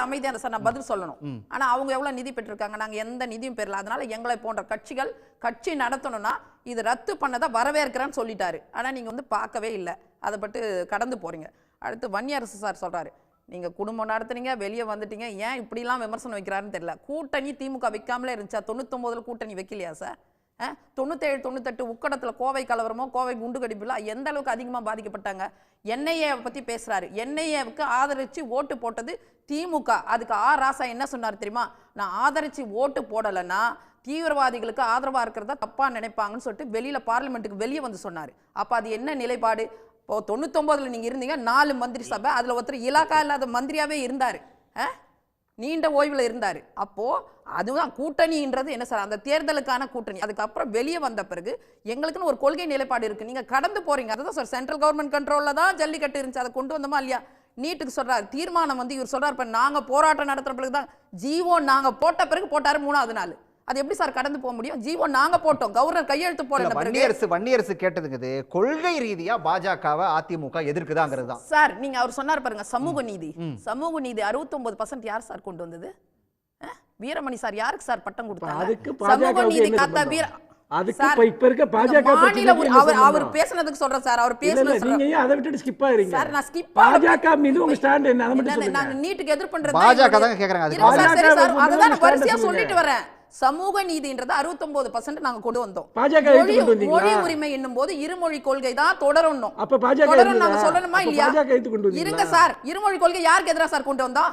அமைதியான சார், நான் பதில் சொல்லணும். ஆனா அவங்க எவ்வளவு நிதி பெற்றிருக்காங்க? நாங்க எந்த நிதியும் பெறல. அதனால எங்களை போன்ற கட்சிகள் கட்சி நடத்தணும்னா இது ரத்து பண்ணதை வரவேற்கிறேன்னு சொல்லிட்டாரு. ஆனா நீங்க வந்து பார்க்கவே இல்லை, அதை பட்டு கடந்து போறீங்க. அடுத்து வன்னியரசு சார் சொல்றாரு, நீங்க குடும்பம் நடத்துனீங்க, வெளியே வந்துட்டீங்க, ஏன் இப்படிலாம் விமர்சனம் வைக்கிறாருன்னு தெரியல. கூட்டணி திமுக வைக்காமலே இருந்துச்சா? 99 கூட்டணி வைக்கலையா சார்? 97 98 உக்கடத்துல கோவை கலவரமோ கோவை குண்டு கடிப்புல எந்த அளவுக்கு அதிகமா பாதிக்கப்பட்டாங்க? என்ஐஏ பத்தி பேசுறாரு. என்ஐஏவுக்கு ஆதரிச்சு ஓட்டு போட்டது திமுக. அதுக்கு ராசா என்ன சொன்னார் தெரியுமா? நான் ஆதரிச்சு ஓட்டு போடலைன்னா தீவிரவாதிகளுக்கு ஆதரவா இருக்கிறதா தப்பா நினைப்பாங்கன்னு சொல்லிட்டு வெளியில பார்லிமெண்ட்டுக்கு வெளியே வந்து சொன்னாரு. அப்ப அது என்ன நிலைப்பாடு? இப்போ 99 நீங்க இருந்தீங்க, 4 மந்திரி சபை, அதுல ஒருத்தர் இலாக்கா இல்லாத மந்திரியாவே இருந்தாரு, நீண்ட ஓய்வுல இருந்தாரு. அப்போ அதுதான் கூட்டணின்றது என்ன சார்? அந்த தேர்தலுக்கான கூட்டணி. அதுக்கப்புறம் வெளியே வந்த பிறகு எங்களுக்குன்னு ஒரு கொள்கை நிலைப்பாடு இருக்கு. நீங்க கடந்து போறீங்க. அதுதான் சார், சென்ட்ரல் கவர்மெண்ட் கண்ட்ரோல்ல தான் ஜல்லிக்கட்டு இருந்துச்சு. அதை கொண்டு வந்தோமா இல்லையா? நீட்டுக்கு சொல்றாரு தீர்மானம் வந்து இவர் சொல்றாரு, இப்ப நாங்க போராட்டம் நடத்துற பிறகுதான் ஜீவோ நாங்க போட்ட பிறகு போட்டாரு 3வது நாள். அது எப்படி சார் கடந்து போக முடியும்? ஜீவோ நாங்க போட்டோம், கவர்னர் கையெழுத்து போடல. வன்னியரசு கேட்டதுக்கு கொள்கை ரீதியா பாஜகவை அதிமுக எதிர்க்குதாங்கிறது தான் சார். நீங்க அவர் சொன்னார் பாருங்க, சமூக நீதி. சமூக நீதி 69% யார் சார் கொண்டு வந்தது? வீரமணி சார் யாருக்கு சார் பட்டம் கொடுத்தாங்க? சமூக நீதி காத்தா வீர அவர் பேசுனதுக்கு சொல்றேன் சார். அவர் பேசுனது நீங்க அதை விட்டுட்டு ஸ்கிப் ஆறீங்க சார். நான் ஸ்கிப் பாஜக மீது உங்க ஸ்டாண்ட் என்ன? அத மட்டும் சொல்லுங்க. நான் நீட்டுக்கு எதிர்ப்பு பண்றது பாஜக தான் கேக்குறாங்க. அது சார் அத நான் வரிசையா சொல்லிட்டு வரேன். சமூக நீதின்றது 69% நாங்க கொண்டு வந்தோம். மொழி உரிமை என்னும் போது இருமொழி கொள்கை தான் தொடரணும். அப்ப பாஜக தொடரும் நாங்க சொல்லணுமா இல்லையா? இருங்க சார், இருமொழி கொள்கை யாருக்கு எதிரா சார் கொண்டு வந்தா?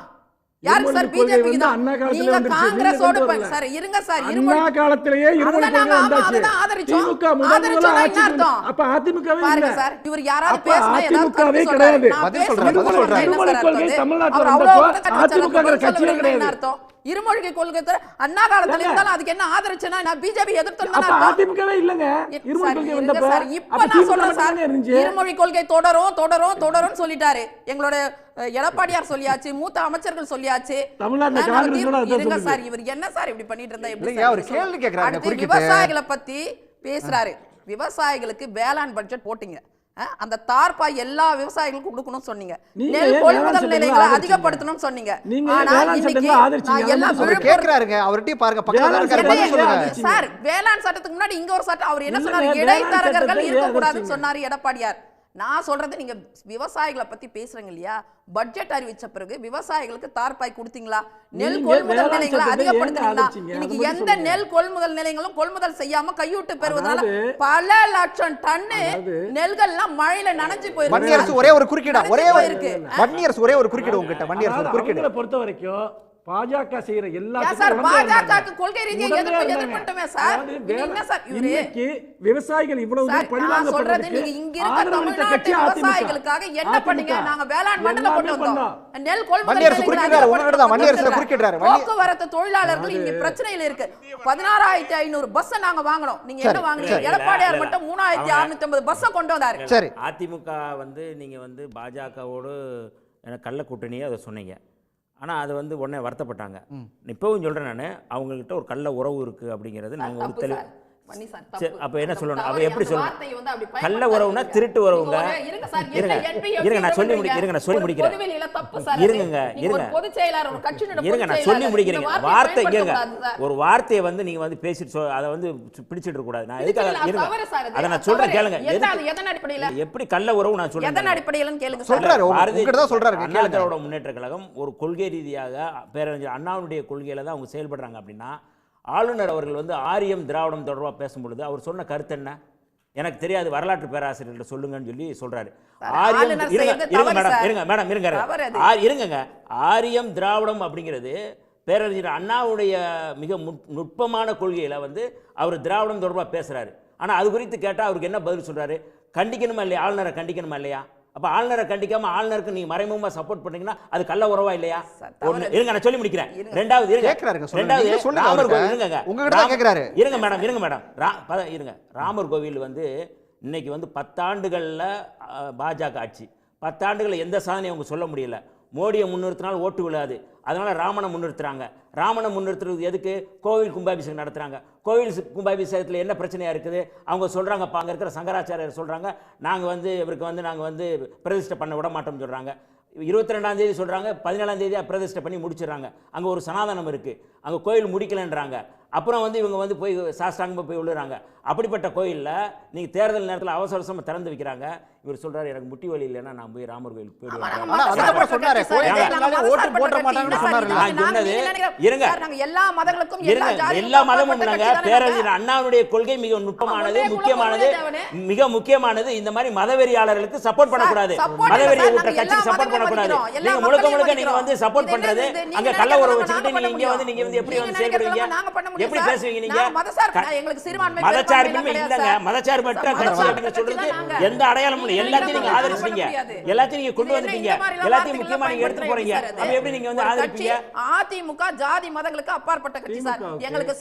யாருக்கு சார்? பிஜேபி தான். நீங்க காங்கிரஸோட சார் இருங்க சார். இருமொழி காலத்திலேயே இருமொழி கொள்கை வந்தாச்சு. திமுக முதல்ல ஆட்சி அர்த்தம். அப்ப அதிமுகவே இல்ல. பாருங்க சார், இவர் யாராவது பேசினா ஏதாவது அதிமுகவே கிடையாது. பதில் சொல்றேன். இருமொழி கொள்கை தமிழ்நாட்டுல வந்தப்ப அதிமுகங்கற கட்சியே கிடையாது. அர்த்தம் இருமொழி கொள்கை அண்ணா காலத்துல இருந்தாலும் அதுக்கு என்ன ஆதரிச்சனா? நான் பிஜேபி எதிர்த்தேன். அப்ப அதிமுகவே இல்லங்க. இருமொழி கொள்கை வந்தப்ப சார் இப்ப நான் சொல்றேன் சார், இருமொழி கொள்கை தொடரும் தொடரும் தொடரும் சொல்லிட்டாரு. எங்களோட எடப்பாடியார் சொல்லியாச்சு, மூத்த அமைச்சர்கள் சொல்லியாச்சு. தமிழ்நாட்டுல காங்கிரஸ் இருங்க சார், இவர் என்ன சார் இப்படி பண்ணிட்டு இருந்தா எப்படி? அவர் கேள்வி கேக்குறாரு. விவசாயிகளை பத்தி பேசுறாரு. விவசாயிகளுக்கு வேளாண் பட்ஜெட் போட்டீங்க. அந்த தார்பாய் எல்லா விவசாயிகளுக்கும் கொடுக்கணும் சொன்னீங்க. நெல் கொள்முதல் நிலையங்களை அதிகப்படுத்தணும் சொன்னீங்க. ஆனா இன்னைக்கு நான் எல்லாம் கேக்குறாருங்க. அவர்ட்ட பாருங்க பக்கத்துல இருக்காரு. சார் வேளாண் சட்டத்துக்கு முன்னாடி இங்க ஒரு சட்டம் அவர் என்ன சொன்னாரு? இடைத்தரகர்கள் இருக்க கூடாதுன்னு சொன்னாரு எடப்பாடியார். நான் சொல்றது, நீங்க விவசாயிகளை பத்தி பேசுறீங்க இல்லையா? பட்ஜெட் அறிவிச்ச பிறகு விவசாயிகளுக்கு தார்பாய் கொடுத்தீங்களா? நெல் கொள்முதல் நிலையங்களை அதிகப்படுத்தினீங்களா? இன்னைக்கு எந்த நெல் கொள்முதல் நிலையங்களும் கொள்முதல் செய்யாம கையூட்டு பெறுவதால பல லட்சம் டன்னு நெல்கள்லாம் மழையில நனைஞ்சு போயிருக்கு. வன்னியரசு ஒரே ஒரு குறுக்கீடு, வன்னியரசு ஒரே ஒரு குறுக்கீடு உங்ககிட்ட. வன்னியரசு குறுக்கீடு பொறுத்த வரைக்கும் பாஜக செய்யற எல்லா பாஜகவுக்கு கொள்கை ரீதியா எதிர்ப்பு சார். என்ன சார் இன்னைக்கு விவசாயிகள் இவ்வளவு பழிவாங்க சொல்றது? நீங்க இங்க இருக்க தமிழ்நாட்டு விவசாயிகளுக்காக என்ன பண்ணீங்க? நாங்க வேளாண் மண்டல கொண்டு வந்தோம். நெல் கொள்முதல் போக்குவரத்து தொழிலாளர்கள் இங்க பிரச்சனையில இருக்கு. 16,500 பஸ் நாங்க வாங்கணும். நீங்க என்ன வாங்குனீங்க? எடப்பாடியார் மட்டும் 3,650 பஸ் கொண்டு வந்தாரு. அதிமுக வந்து நீங்க வந்து பாஜகவோடு கள்ள கூட்டணியே அதை சொன்னீங்க. ஆனால் அது வந்து உடனே வருத்தப்பட்டாங்க. இப்போவும் சொல்கிறேன், நான் அவங்கக்கிட்ட ஒரு கள்ள உறவு இருக்குது அப்படிங்கிறது நாங்கள் வந்து பண்ணி சார் சரி, தப்பு. அப்ப என்ன அந்த சொல்லணும்? தவறு, அப்ப எப்படி அந்த சொல்லணும்? வார்த்தையை வந்து அப்படி கள்ள பயன்படுத்தாதீங்க. உறவுனா திருட்டு உறவுங்க. நீங்க இருங்க சார், இருங்க, என்ன NPA இருங்க, நான் சொல்லி பண்றீங்க? இருங்க, நான் சொல்லி ஒரு முடிக்கிறேன். பொதுவெளியில தப்பு சார் அது. இருங்க, நீங்க ஒரு இருங்க. பொதுச் செயலாளர், ஒரு கட்சியோட இருங்க, பொதுச் நான் சொல்லி செயலாளர். முடிக்கிறேன். இந்த வார்த்தை இருங்க, பயன்படுத்தக்கூடாது சார். ஒரு வார்த்தையை வந்து நீங்க வந்து பேசிட்டு அதை வந்து பிடிச்சிட்டு இருக்க கூடாது. நான் எதுக்காக அது இருங்க, தவறு சார் அது. அதை நான் அது சொல்றேன் தவறு. கேளுங்க. எதன் அடிப்படையில? எப்படி கள்ள உறவு நான் எதன் சொல்றேன். அடிப்படையிலன்னு கேளுங்க சார். சொல்றாரு, பாரதிய உங்ககிட்ட தான் சொல்றாரு, அண்ணா கேளுங்க. திராவிட முன்னேற்ற கழகம் ஒரு கொள்கை ரீதியாக பேரறிஞர் அண்ணாவுடைய கொள்கையில தான் அவங்க செயல்படுறாங்க. அப்படின்னா ஆளுநர் அவர்கள் வந்து ஆரியம் திராவிடம் தொடர்பாக பேசும்பொழுது அவர் சொன்ன கருத்து என்ன? எனக்கு தெரியாது, வரலாற்று பேராசிரியர்கிட்ட சொல்லுங்கன்னு சொல்லி சொல்றாரு. ஆரியம் ஆளுநர் இருங்க செய்யறது இருங்க தவறு மேடம், சார். இருங்க மேடம், இருங்க தவறு அது. இருங்கங்க. ஆரியம் திராவிடம் அப்படிங்கிறது பேரறிஞர் அண்ணாவுடைய மிக நுட்பமான கொள்கையில வந்து அவர் திராவிடம் தொடர்பாக பேசுறாரு. ஆனா அது குறித்து கேட்டா அவருக்கு என்ன பதில் சொல்றாரு? கண்டிக்கணுமா இல்லையா? ஆளுநரை கண்டிக்கணுமா இல்லையா? அப்ப ஆளுநரை கண்டிக்காம ஆளுநருக்கு நீங்க மறைமுகமா சப்போர்ட் பண்ணீங்கன்னா அது கள்ள உறவா இல்லையா? ஒண்ணு இருங்க, நான் சொல்லி முடிக்கிறேன். ரெண்டாவது இருங்க, கேக்குறாருங்க, சொல்லுங்க. ரெண்டாவது நீங்க சொல்லுங்க ராமர் அவர்கிட்ட. கோவில் இருங்க, உங்ககிட்ட தான் கேக்குறாரு. இருங்க மேடம், இருங்க மேடம், இருங்க. ராமர் கோவில் வந்து இன்னைக்கு வந்து 10 ஆண்டுகள்ல பாஜக ஆட்சி, 10 ஆண்டுகளில் எந்த சாதனையும் அவங்க சொல்ல முடியல. மோடியை முன்னிறுத்தினால் ஓட்டு விழாது, அதனால ராமனை முன்னிறுத்துறாங்க. ராமனை முன்னிறுத்துறது எதுக்கு? கோவில் கும்பாபிஷேகம் நடத்துறாங்க. கோவில் கும்பாபிஷேகத்தில் என்ன பிரச்சனையா இருக்குது? அவங்க சொல்றாங்க, அங்கே இருக்கிற சங்கராச்சாரியர் சொல்றாங்க, நாங்கள் வந்து இவருக்கு வந்து நாங்கள் வந்து பிரதிஷ்டை பண்ண விட மாட்டோம்னு சொல்றாங்க. 22ஆம் தேதி சொல்றாங்க, 17ஆம் தேதி பிரதிஷ்டை பண்ணி முடிச்சிடறாங்க. அங்கே ஒரு சனாதனம் இருக்கு, அங்கே கோயில் முடிக்கலன்றாங்க. அப்புறம் வந்து இவங்க வந்து போய் சாஸ்தாங்கமாக போய் விழுறாங்க. அப்படிப்பட்ட கோயிலில் நீங்கள் தேர்தல் நேரத்தில் அவசர அவசரமாக திறந்து வைக்கிறாங்க. இவர் சொல்றாரு, எனக்கு முட்டி வலி இல்லைன்னா நான் போய் ராமர் கோயிலுக்கு போயிடுவேன். எல்லா மதமும் பேரறிஞர் அண்ணாவுடைய கொள்கை மிக நுட்பமானது, முக்கியமானது, மிக முக்கியமானது. இந்த மாதிரி மதவெறியாளர்களுக்கு சப்போர்ட் பண்ணக்கூடாது, மதவெறியை விட்ட கட்சிக்கு சப்போர்ட் பண்ணக்கூடாது. நீங்க முழுக்க முழுக்க நீங்க வந்து சப்போர்ட் பண்றது அங்க கள்ள உறவு வச்சுக்கிட்டு நீங்க வந்து எப்படி வந்து செயல்படுவீங்க? எப்படி பேசுவீங்க நீங்க? மதச்சார்பின்மை இல்லங்க, மதச்சார்பற்ற கட்சி அப்படின்னு சொல்றது எந்த அடையாளமும் இல்லை. எல்லாத்தையும் நீங்க ஆதரிச்சீங்க, எல்லாத்தையும் நீங்க கொண்டு வந்துட்டீங்க, எல்லாத்தையும் முக்கியமா நீங்க எடுத்து போறீங்க. அப்ப எப்படி நீங்க வந்து ஆதரிப்பீங்க? அதிமுக ஜாதி மதங்களுக்கு அப்பாற்பட்ட கட்சி சார். எங்களுக்கு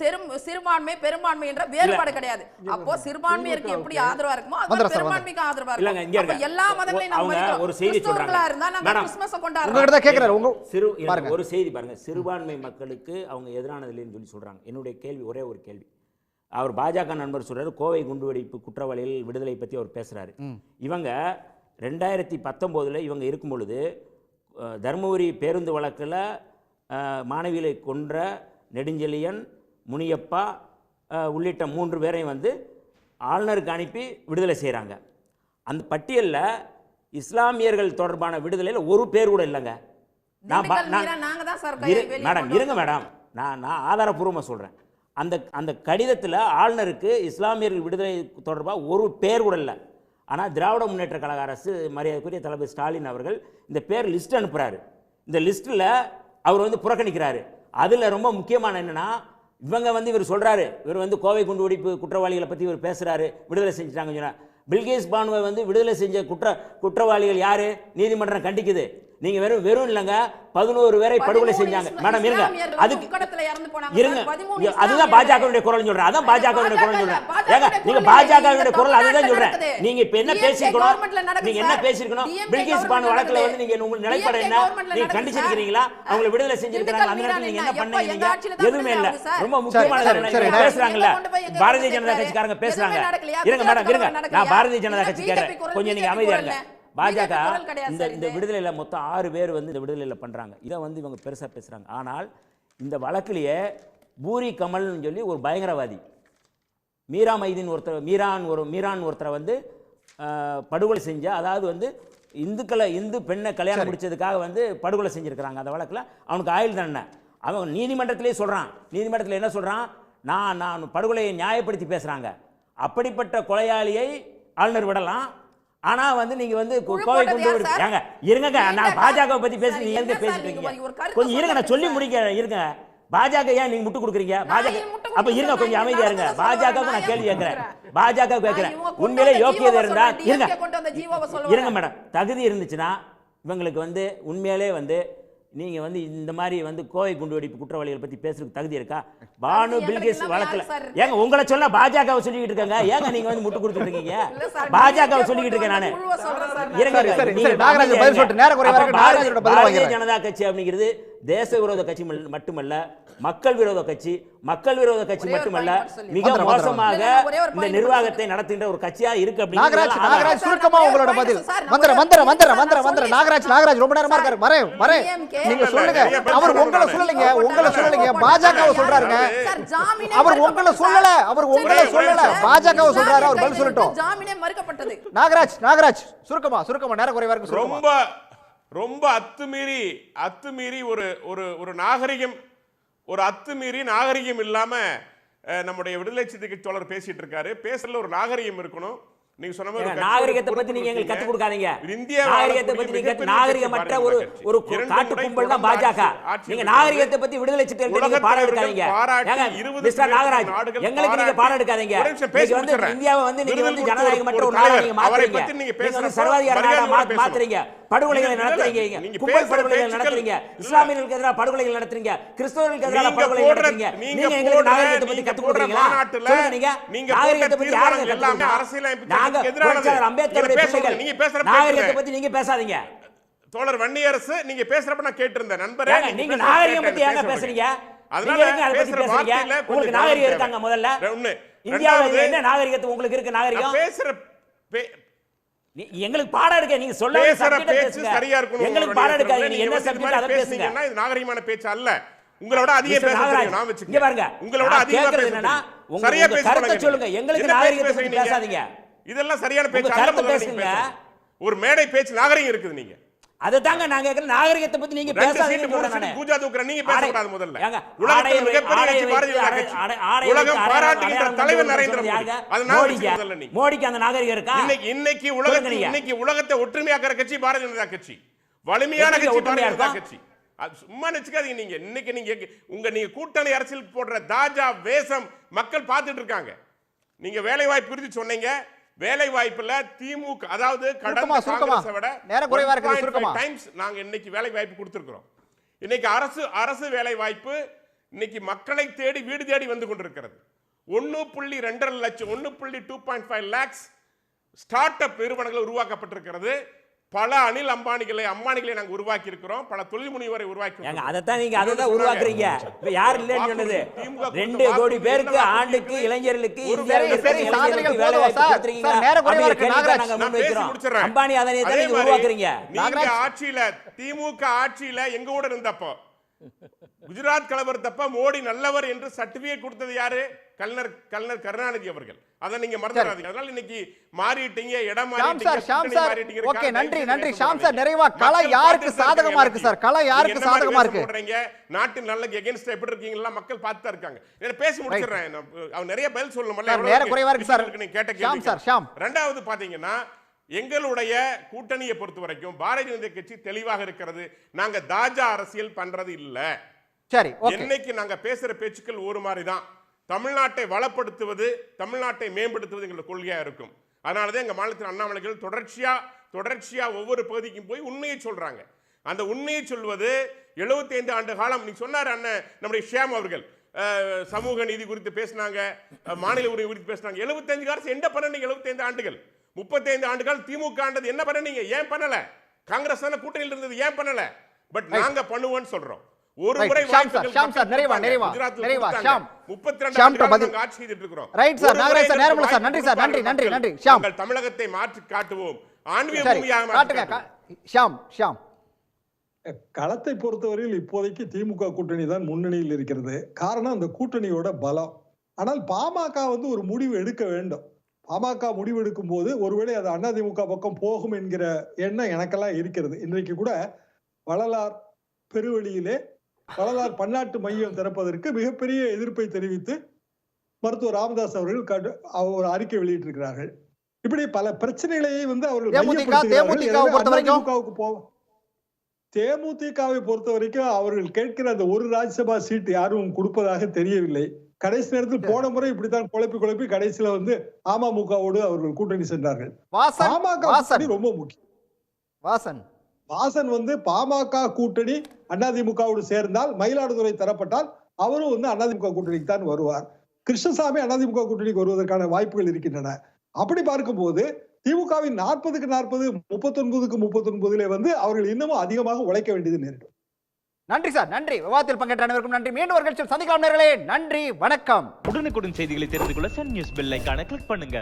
சிறுபான்மை பெரும்பான்மை என்ற வேறுபாடு கிடையாது. அப்போ சிறுபான்மையருக்கு எப்படி ஆதரவா இருக்குமோ அது பெரும்பான்மைக்கு ஆதரவா இல்லங்க. இங்க இருக்கும். எல்லா மதங்களையும் நம்ம மதிக்கிறோம். ஒரு செய்தி சொல்றாங்க இருந்தா நம்ம கிறிஸ்மஸ் கொண்டாடுறோம். உங்ககிட்ட தான் கேக்குறாரு. ஒரு செய்தி பாருங்க, சிறுபான்மை மக்களுக்கு அவங்க எதிரானது இல்லைன்னு சொல்லி சொல்றாங்க. என்னுடைய கேள்வி ஒரே ஒரு கேள்வி. அவர் பாஜக நண்பர் சொல்றாரு, கோவை குண்டுவெடிப்பு குற்றவாளிகள் விடுதலை பத்தி அவர் பேசுறாரு. இவங்க 2019 இவங்க இருக்கும் பொழுது தர்மபுரி பேருந்து வழக்கில் மாணவிகளை கொன்ற நெடுஞ்செழியன், முனியப்பா உள்ளிட்ட 3 பேரையும் வந்து ஆளுநருக்கு அனுப்பி விடுதலை செய்கிறாங்க. அந்த பட்டியலில் இஸ்லாமியர்கள் தொடர்பான விடுதலையில் ஒரு பேர் கூட இல்லைங்க. மேடம் இருங்க மேடம், நான் ஆதாரப்பூர்வமாக சொல்கிறேன். அந்த கடிதத்தில் ஆளுநருக்கு இஸ்லாமியர்கள் விடுதலை தொடர்பாக ஒரு பேர் கூட இல்லை. ஆனால் திராவிட முன்னேற்ற கழக அரசு, மரியாதைக்குரிய தளபதி ஸ்டாலின் அவர்கள் இந்த பேர் லிஸ்ட் அனுப்புகிறாரு. இந்த லிஸ்ட்டில் அவர் வந்து புறக்கணிக்கிறாரு. அதில் ரொம்ப முக்கியமான என்னென்னா, இவங்க வந்து இவர் சொல்கிறாரு, இவர் வந்து கோவை குண்டுவெடிப்பு குற்றவாளிகளை பற்றி இவர் பேசுகிறாரு, விடுதலை செஞ்சுட்டாங்கன்னு சொன்னார். பில்கேஸ் பானுவை வந்து விடுதலை செஞ்ச குற்றவாளிகள் யார்? நீதிமன்றம் கண்டிக்குது. நீங்க வெறும் இல்லங்க, 11 பேரை படுகொலை செஞ்சாங்க. மேடம் இருங்க, அதுக்கு இருங்க, அதுதான் பாஜகவுடைய குரல் சொல்றேன். அதான் பாஜகவுடைய குரல் சொல்றேன். ஏங்க நீங்க பாஜகவுடைய குரல் அதுதான் சொல்றேன். நீங்க இப்ப என்ன பேசிருக்கணும்? நீங்க என்ன பேசிருக்கணும்? பில்கேஸ் பானு வழக்குல வந்து நீங்க உங்க நிலைப்பாடு என்ன? நீங்க கண்டிச்சிருக்கீங்களா? அவங்களை விடுதலை செஞ்சிருக்காங்க, அந்த நேரத்துல நீங்க என்ன பண்ணீங்க? எதுவுமே இல்ல. ரொம்ப முக்கியமான பேசுறாங்கல்ல, பாரதிய ஜனதா கட்சிக்காரங்க பேசுறாங்க. இருங்க மேடம் இருங்க, நான் பாரதிய ஜனதா கட்சிக்காரன், கொஞ்சம் நீங்க அமைதியா இருங்க. பாஜக இந்த விடுதலையில் மொத்தம் 6 பேர் வந்து இந்த விடுதலையில் பண்ணுறாங்க. இதை வந்து இவங்க பெருசாக பேசுகிறாங்க. ஆனால் இந்த வழக்கிலேயே பூரி கமல்னு சொல்லி ஒரு பயங்கரவாதி, மீரா மைதீன் மீரான் ஒருத்தரை வந்து படுகொலை செஞ்ச, அதாவது வந்து இந்து பெண்ணை கல்யாணம் முடிச்சதுக்காக வந்து படுகொலை செஞ்சுருக்கிறாங்க. அந்த வழக்கில் அவனுக்கு ஆயுள் தண்டனை. அவன் நீதிமன்றத்திலே சொல்கிறான். நீதிமன்றத்தில் என்ன சொல்கிறான்? நான் படுகொலையை நியாயப்படுத்தி பேசுகிறாங்க. அப்படிப்பட்ட கொலையாளியை ஆளுநர் விடலாம். ஆனா வந்து நீங்க வந்து கோவை கொண்டு இருங்க, நான் பாஜக பத்தி பேசி நீங்க எங்க பேசிட்டு இருக்கீங்க? கொஞ்சம் இருங்க, நான் சொல்லி முடிக்க இருங்க. பாஜக ஏன் நீங்க முட்டு கொடுக்குறீங்க? பாஜக அப்ப இருங்க, கொஞ்சம் அமைதியா இருங்க. பாஜகவுக்கு நான் கேள்வி கேட்கிறேன், பாஜக கேட்கிறேன். உண்மையிலே யோக்கியதை இருந்தா இருங்க மேடம், தகுதி இருந்துச்சுன்னா இவங்களுக்கு வந்து உண்மையிலே வந்து நீங்க வந்து இந்த மாதிரி வந்து கோவை குண்டுவெடிப்பு குற்றவாளிகள் பத்தி பேசுறதுக்கு தகுதி இருக்கா? பானு பில்கேஸ் வழக்குல ஏங்க உங்களை சொல்ல பாஜகவை சொல்லிக்கிட்டு இருக்காங்க, ஏங்க நீங்க வந்து முட்டு கொடுத்துட்டு இருக்கீங்க? பாஜகவை சொல்லிக்கிட்டு இருக்கேன் நானு. பாரதிய ஜனதா கட்சி அப்படிங்கிறது தேச விரோத கட்சி மட்டுமல்ல, மக்கள் விரோத கட்சி. மக்கள் விரோத கட்சி ஒரே ஒரு மட்டுமல்ல, point சொல்லி. மிக மோசமாக இல்ல, ஒரே ஒரு இந்த point நிர்வாகத்தை நடத்துகின்ற ஒரு கட்சியா இருக்கு. நாகராஜ் அப்படிங்கிறது நாகராஜ் சுருக்கமா உங்களோட பதில். வந்துற நாகராஜ் ரொம்ப நேரமா இருக்காரு. வரேன் நீங்க சொல்லுங்க. அவர் உங்களை சொல்லலைங்க, பாஜகவை சொல்றாருங்க. அவர் உங்களை சொல்லல, பாஜகவை சொல்றாரு. அவர் பதில் சொல்லட்டும். ஜாமீனே மறுக்கப்பட்டது. நாகராஜ் சுருக்கமா நேர குறைவா இருக்கு. ரொம்ப ரொம்ப அத்துமீறி ஒரு நாகரிகம், ஒரு அத்துமீறி நாகரிகம் இல்லாம நம்முடைய விடுதலை சிறுத்தைகள் தோழர் பேசிட்டு இருக்காரு. பேசல ஒரு நாகரிகம் இருக்கணும். நீங்க சொன்ன மாதிரி நாகரிகத்தை பத்தி நீங்க எங்களுக்கு கத்து கொடுக்காதீங்க. இந்தியா நாகரிகத்தை பத்தி நீங்க நாகரிகமற்ற ஒரு காட்டு கும்பல் தான் பாஜக. நீங்க நாகரிகத்தை பத்தி விடுதலை சிறுத்தைகள் நீங்க பாடம் எடுக்காதீங்க. மிஸ்டர் நாகராஜ், எங்களுக்கு நீங்க பாடம் எடுக்காதீங்க. நீங்க வந்து இந்தியாவை வந்து நீங்க வந்து ஜனநாயகமற்ற ஒரு நாடா நீங்க மாத்துறீங்க. நீங்க வந்து சர்வாதிகார நாடா மாத்துறீங்க. படுகொலைகளை நடத்துறீங்க, கும்பல் படுகொலைகளை நடத்துறீங்க, இஸ்லாமியர்களுக்கு எதிராக படுகொலைகள் நடத்துறீங்க, கிறிஸ்தவர்களுக்கு எதிராக படுகொலைகள் நடத்துறீங்க. நீங்க எங்களுக்கு நாகரிகத்தை பத்தி கத்து கொடுக்குறீங்களா? சொல்லுங்க. நீங்க நாகரிகத்தை பத்தி யாருங்க கத்து கொடுக்குறீங்க? நாகரிகத்தை பத்தி நீங்க பேசாதீங்க. தோழர் வன்னியரசு, நீங்க பேசுறப்ப நான் கேட்டிருந்தேன் நண்பரே. நீங்க நாகரிகம் பத்தி ஏங்க பேசுறீங்க? அதனால அதை பத்தி பேசுறீங்க. உங்களுக்கு நாகரிகம் இருக்காங்க முதல்ல? இந்தியாவுல என்ன நாகரிகத்தை உங்களுக்கு இருக்கு? நாகரிகம் பேசுற எங்களுக்கு பாடம் எடுக்க நீங்க சொல்ல பேச்சு சரியா இருக்கணும். எங்களுக்கு பாடம் எடுக்காதீங்க. நீங்க என்ன சப்ஜெக்ட் அத பேசுங்க. இது நாகரிகமான பேச்சு அல்ல. உங்களோட அதிக பேசுறீங்க. நான் வெச்சுங்க. இங்க பாருங்க. உங்களோட அதிக பேசுறீங்க. சரியா பேசுங்க. சொல்லுங்க. எங்களுக்கு நாகரிகத்தை பத்தி பேசாதீங்க. இதெல்லாம் சரியான பேச்சு அல்ல. பேசுங்க. ஒரு மேடை பேச்சு நாகரிகம் இருக்குது. நீங்க அதுதாங்க நாங்க கேக்குற நாகரிகத்தை பத்தி நீங்க பேசாதீங்க. பூஜா தூக்குற நீங்க பேசக்கூடாது. முதல்ல உலகத்தில் மிகப்பெரிய கட்சி பாரதிய ஜனதா கட்சி, உலகம் பாராட்டுகிற தலைவர் நரேந்திர மோடி. அது மோடிக்கு அந்த நாகரிகம் இருக்கா? இன்னைக்கு உலகத்தை ஒற்றுமையாக்குற கட்சி பாரதிய ஜனதா கட்சி, வலிமையான கட்சி பாரதிய ஜனதா கட்சி. சும்மா நினைச்சுக்காதீங்க. நீங்க இன்னைக்கு நீங்க கூட்டணி அரசியல் போடுற தாஜா வேஷம் மக்கள் பார்த்துட்டு இருக்காங்க. நீங்க வேலை வாய்ப்பு குறித்து சொன்னீங்க. வேலை வாய்ப்புல திமுக, அதாவது கடந்த காங்கிரஸை விட நேர குறைவா இருக்கு. டைம்ஸ் நாங்க இன்னைக்கு வேலை வாய்ப்பு கொடுத்திருக்கிறோம். இன்னைக்கு அரசு வேலை வாய்ப்பு இன்னைக்கு மக்களை தேடி வீடு தேடி வந்து கொண்டிருக்கிறது. 1.2 லட்சம் 1.2.5 lakhs ஸ்டார்ட் அப் நிறுவனங்கள் உருவாக்கப்பட்டிருக்கிறது. பல அனில் அம்பானிகளை நாங்க உருவாக்கி இருக்கிறோம். பல தொழில் முனைவரை உருவாக்கி அதான் உருவாக்குறீங்க. யார் இல்லைன்னு சொன்னது? 2 கோடி பேருக்கு ஆண்டுக்கு இளைஞர்களுக்கு அம்பானி அதனை உருவாக்குறீங்க. திமுக ஆட்சியில எங்க கூட இருந்தப்போ குஜராத் கலவரத்தப்ப மோடி நல்லவர் என்று சர்டிபிகேட் கொடுத்தது யாரு? கலைஞர் கருணாநிதி அவர்கள். அதை நீங்க மறந்துடாதீங்க. அதனால இன்னைக்கு மாறிட்டீங்க, இடம் மாறிட்டீங்க. ஓகே, நன்றி ஷாம் சார். நிறைவா கள யாருக்கு சாதகமா இருக்கு சார்? கள யாருக்கு சாதகமா இருக்கு? நாட்டின் நல்ல எகென்ஸ்ட் எப்படி இருக்கீங்களா மக்கள் பார்த்துதான் இருக்காங்க. நான் பேசி முடிச்சிடுறேன். அவன் நிறைய பதில் சொல்லணும்ல. நேர குறைவா இருக்கு சார். நீங்க கேட்ட கேள்வி. ரெண்டாவது பாத்தீங்கன்னா, எங்களுடைய கூட்டணியை பொறுத்த வரைக்கும் பாரதிய ஜனதா கட்சி தெளிவாக இருக்கிறது. நாங்க தாஜா அரசியல் பண்றது இல்ல. சரி, என்னைக்கு நாங்க பேசுற பேச்சுக்கள் ஒரு மாதிரி தான். தமிழ்நாட்டை வளப்படுத்துவது, தமிழ்நாட்டை மேம்படுத்துவது எங்களுடைய கொள்கையா இருக்கும். அதனாலதான் எங்க மாநிலத்தின் அண்ணாமலைகள் தொடர்ச்சியா ஒவ்வொரு பகுதிக்கும் போய் உண்மையை சொல்றாங்க. அந்த உண்மையை சொல்வது 75 ஆண்டு காலம். நீ சொன்னார் அண்ணன் நம்முடைய ஷியாம் அவர்கள் சமூக நீதி குறித்து பேசினாங்க, மாநில உரிமை குறித்து பேசினாங்க. 75 அரசு என்ன பண்ணீங்க? 75 ஆண்டுகள் 35 ஆண்டுகள் திமுக ஆண்டது என்ன பண்ணீங்க? ஏன் பண்ணல? காங்கிரஸ் தான கூட்டணியில் இருந்தது, ஏன் பண்ணல? பட் நாங்க பண்ணுவோம்னு சொல்றோம். ஒரு முறை ஷாம் சார் நிறைவா 32 ஆண்டுகள் ஆட்சி செய்துட்டு இருக்கிறோம். Right sir. நாகராஜ் சார் நேரமில்ல சார். நன்றி சார். நன்றி ஷாம். தமிழகத்தை மாற்றி காட்டுவோம், ஆன்மீக பூமியாக காட்டுங்க. ஷாம் களத்தை பொறுத்தவரையில் இப்போதைக்கு திமுக கூட்டணி தான் முன்னணியில் இருக்கிறது. காரணம் அந்த கூட்டணியோட பலம். ஆனால் பாமக வந்து ஒரு முடிவு எடுக்க வேண்டும். பாமக முடிவெடுக்கும் போது ஒருவேளை அது அதிமுக பக்கம் போகும் என்கிற எண்ணம் எனக்கெல்லாம் இருக்கிறது. இன்றைக்கு கூட வள்ளலார் பெருவெளியிலே வள்ளலார் பன்னாட்டு மையம் திறப்பதற்கு மிகப்பெரிய எதிர்ப்பை தெரிவித்து மருத்துவர் ராமதாஸ் அவர்கள் ஒரு அறிக்கை வெளியிட்டிருக்கிறார்கள். இப்படி பல பிரச்சனைகளை வந்து அவர்கள் தேமுதிகவை பொறுத்த வரைக்கும் அவர்கள் கேட்கிற அந்த ஒரு ராஜ்யசபா சீட் யாரும் கொடுப்பதாக தெரியவில்லை. கடைசி நேரத்தில் போன முறை இப்படித்தான் குழப்பி கடைசியில வந்து அமமுகவோடு அவர்கள் கூட்டணி சென்றார்கள். பாமக ரொம்ப முக்கியம். வாசன் வந்து பாமக கூட்டணி அதிமுகவோடு சேர்ந்தால், மயிலாடுதுறை தரப்பட்டால் அவரும் வந்து அதிமுக கூட்டணிக்கு தான் வருவார். கிருஷ்ணசாமி அதிமுக கூட்டணிக்கு வருவதற்கான வாய்ப்புகள் இருக்கின்றன. அப்படி பார்க்கும்போது திமுகவின் 40க்கு 40 39க்கு 39 வந்து அவர்கள் இன்னமும் அதிகமாக உழைக்க வேண்டியது நேரிடும். நன்றி சார், நன்றி. விவாதத்தில் பங்கேற்ற அனைவருக்கும் நன்றி. மீண்டும் ஒரு நிகழ்ச்சியில் சந்திக்கலாம் நேயர்களே. நன்றி, வணக்கம். உடனுக்குடன் செய்திகளை தெரிந்து கொள்ள சன் நியூஸ் பெல் ஐகானை கிளிக் பண்ணுங்க.